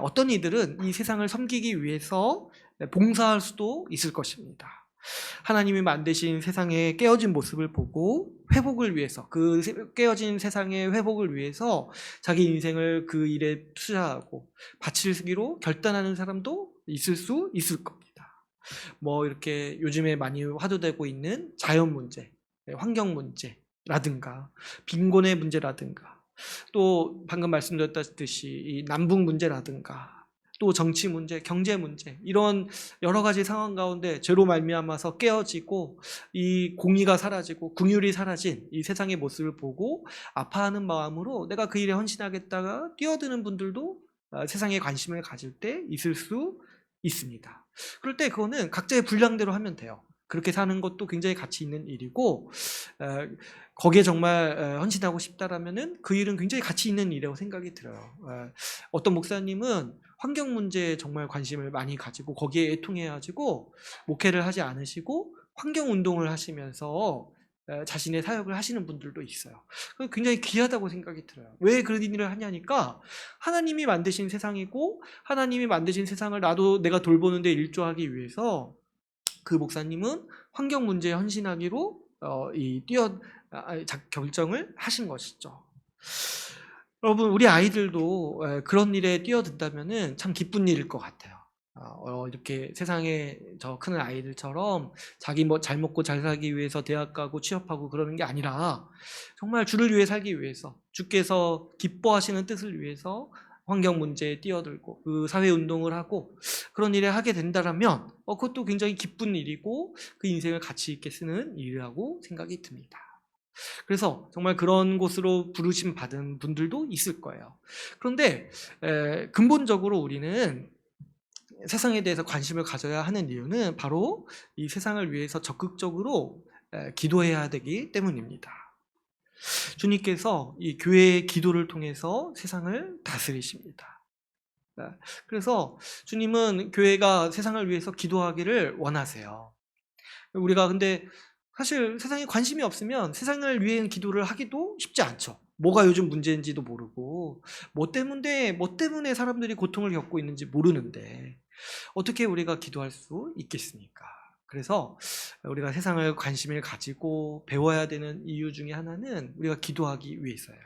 어떤 이들은 이 세상을 섬기기 위해서 봉사할 수도 있을 것입니다. 하나님이 만드신 세상의 깨어진 모습을 보고 회복을 위해서 그 깨어진 세상의 회복을 위해서 자기 인생을 그 일에 투자하고 바치기로 결단하는 사람도 있을 수 있을 겁니다. 뭐 이렇게 요즘에 많이 화두되고 있는 자연 문제, 환경 문제라든가 빈곤의 문제라든가 또 방금 말씀드렸다시피 이 남북 문제라든가 또 정치 문제, 경제 문제 이런 여러 가지 상황 가운데 죄로 말미암아서 깨어지고 이 공의가 사라지고 긍휼이 사라진 이 세상의 모습을 보고 아파하는 마음으로 내가 그 일에 헌신하겠다가 뛰어드는 분들도 세상에 관심을 가질 때 있을 수 있습니다. 그럴 때 그거는 각자의 분량대로 하면 돼요. 그렇게 사는 것도 굉장히 가치 있는 일이고 거기에 정말 헌신하고 싶다라면은 그 일은 굉장히 가치 있는 일이라고 생각이 들어요. 어떤 목사님은 환경 문제에 정말 관심을 많이 가지고 거기에 애통해가지고 목회를 하지 않으시고 환경 운동을 하시면서 자신의 사역을 하시는 분들도 있어요. 굉장히 귀하다고 생각이 들어요. 왜 그런 일을 하냐니까 하나님이 만드신 세상이고 하나님이 만드신 세상을 나도 내가 돌보는 데 일조하기 위해서 그 목사님은 환경 문제에 헌신하기로 결정을 하신 것이죠. 여러분 우리 아이들도 그런 일에 뛰어든다면은 참 기쁜 일일 것 같아요. 이렇게 세상에 저 큰 아이들처럼 자기 뭐 잘 먹고 잘 살기 위해서 대학 가고 취업하고 그러는 게 아니라 정말 주를 위해 살기 위해서 주께서 기뻐하시는 뜻을 위해서 환경 문제에 뛰어들고 그 사회 운동을 하고 그런 일을 하게 된다면 그것도 굉장히 기쁜 일이고 그 인생을 가치 있게 쓰는 일이라고 생각이 듭니다. 그래서 정말 그런 곳으로 부르심 받은 분들도 있을 거예요. 그런데 근본적으로 우리는 세상에 대해서 관심을 가져야 하는 이유는 바로 이 세상을 위해서 적극적으로 기도해야 되기 때문입니다. 주님께서 이 교회의 기도를 통해서 세상을 다스리십니다. 그래서 주님은 교회가 세상을 위해서 기도하기를 원하세요. 우리가 근데 사실 세상에 관심이 없으면 세상을 위한 기도를 하기도 쉽지 않죠. 뭐가 요즘 문제인지도 모르고 뭐 때문에 사람들이 고통을 겪고 있는지 모르는데 어떻게 우리가 기도할 수 있겠습니까? 그래서 우리가 세상을 관심을 가지고 배워야 되는 이유 중에 하나는 우리가 기도하기 위해서예요.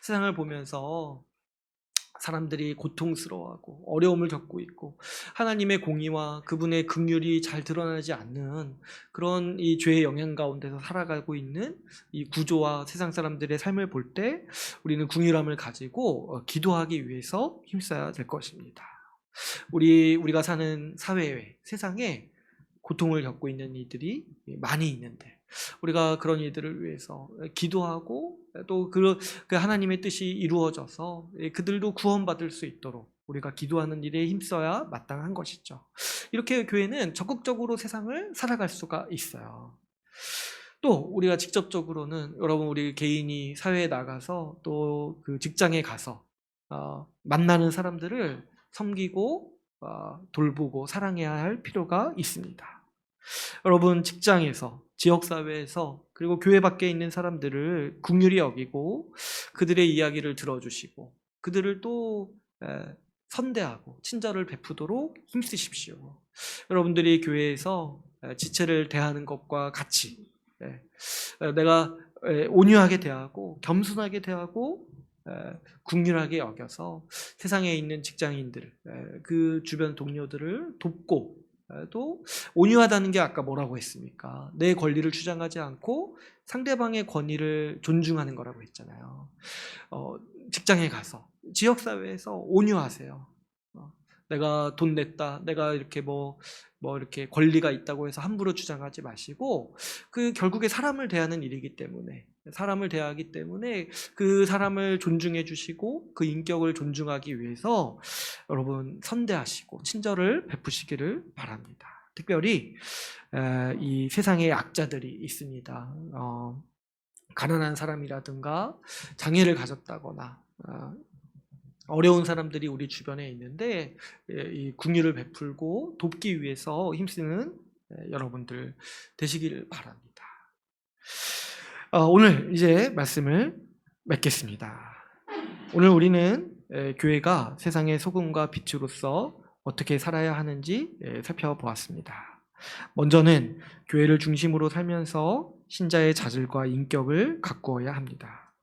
세상을 보면서 사람들이 고통스러워하고 어려움을 겪고 있고 하나님의 공의와 그분의 긍휼이 잘 드러나지 않는 그런 이 죄의 영향 가운데서 살아가고 있는 이 구조와 세상 사람들의 삶을 볼 때 우리는 긍휼함을 가지고 기도하기 위해서 힘써야 될 것입니다. 우리가 사는 사회에, 세상에 고통을 겪고 있는 이들이 많이 있는데 우리가 그런 이들을 위해서 기도하고 또 그 하나님의 뜻이 이루어져서 그들도 구원받을 수 있도록 우리가 기도하는 일에 힘써야 마땅한 것이죠. 이렇게 교회는 적극적으로 세상을 살아갈 수가 있어요. 또 우리가 직접적으로는 여러분 우리 개인이 사회에 나가서 또 그 직장에 가서 만나는 사람들을 섬기고 돌보고 사랑해야 할 필요가 있습니다. 여러분 직장에서 지역사회에서 그리고 교회 밖에 있는 사람들을 긍휼히 여기고 그들의 이야기를 들어주시고 그들을 또 선대하고 친절을 베푸도록 힘쓰십시오. 여러분들이 교회에서 지체를 대하는 것과 같이 내가 온유하게 대하고 겸손하게 대하고 긍휼하게 여겨서 세상에 있는 직장인들, 그 주변 동료들을 돕고 또 온유하다는 게 아까 뭐라고 했습니까? 내 권리를 주장하지 않고 상대방의 권위를 존중하는 거라고 했잖아요. 직장에 가서 지역사회에서 온유하세요. 내가 돈 냈다, 내가 이렇게 뭐 이렇게 권리가 있다고 해서 함부로 주장하지 마시고 그 결국에 사람을 대하는 일이기 때문에 사람을 대하기 때문에 그 사람을 존중해 주시고 그 인격을 존중하기 위해서 여러분 선대하시고 친절을 베푸시기를 바랍니다. 특별히 이 세상에 약자들이 있습니다. 가난한 사람이라든가 장애를 가졌다거나 어려운 사람들이 우리 주변에 있는데 이 긍휼을 베풀고 돕기 위해서 힘쓰는 여러분들 되시기를 바랍니다. 오늘 이제 말씀을 맺겠습니다. 오늘 우리는 교회가 세상의 소금과 빛으로서 어떻게 살아야 하는지 살펴보았습니다. 먼저는 교회를 중심으로 살면서 신자의 자질과 인격을 가꾸어야 합니다.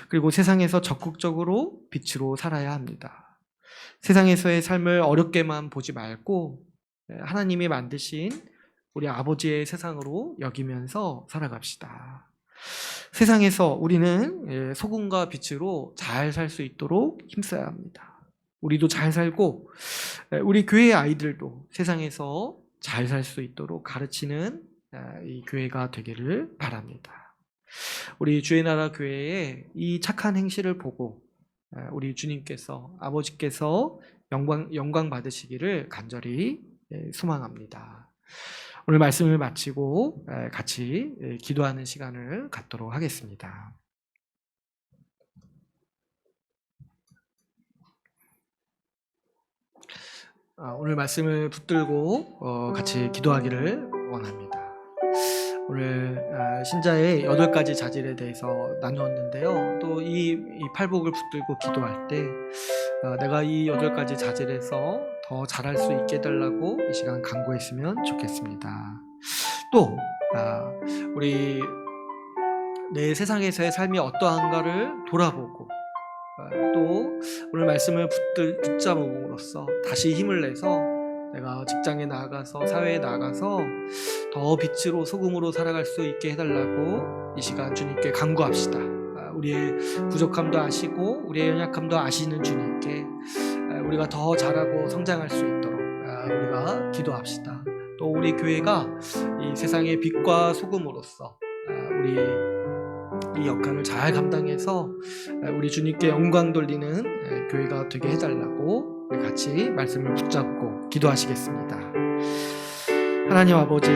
그리고 세상에서 적극적으로 빛으로 살아야 합니다. 세상에서의 삶을 어렵게만 보지 말고 하나님이 만드신 우리 아버지의 세상으로 여기면서 살아갑시다. 세상에서 우리는 소금과 빛으로 잘 살 수 있도록 힘써야 합니다. 우리도 잘 살고 우리 교회의 아이들도 세상에서 잘 살 수 있도록 가르치는 이 교회가 되기를 바랍니다. 우리 주의 나라 교회의 이 착한 행실을 보고 우리 주님께서 아버지께서 영광 받으시기를 간절히 소망합니다. 오늘 말씀을 마치고 같이 기도하는 시간을 갖도록 하겠습니다. 오늘 말씀을 붙들고 같이 기도하기를 원합니다. 오늘 신자의 8가지 자질에 대해서 나누었는데요. 또 이 팔복을 붙들고 기도할 때 내가 이 8가지 자질에서 더 잘할 수 있게 해달라고 이 시간 간구했으면 좋겠습니다. 또 우리 내 세상에서의 삶이 어떠한가를 돌아보고 또 오늘 말씀을 붙잡음으로써 다시 힘을 내서 내가 직장에 나가서 사회에 나가서 더 빛으로 소금으로 살아갈 수 있게 해달라고 이 시간 주님께 간구합시다. 우리의 부족함도 아시고 우리의 연약함도 아시는 주님께 우리가 더 잘하고 성장할 수 있도록 우리가 기도합시다. 또 우리 교회가 이 세상의 빛과 소금으로서 우리 이 역할을 잘 감당해서 우리 주님께 영광 돌리는 교회가 되게 해달라고 우리 같이 말씀을 붙잡고 기도하시겠습니다. 하나님 아버지,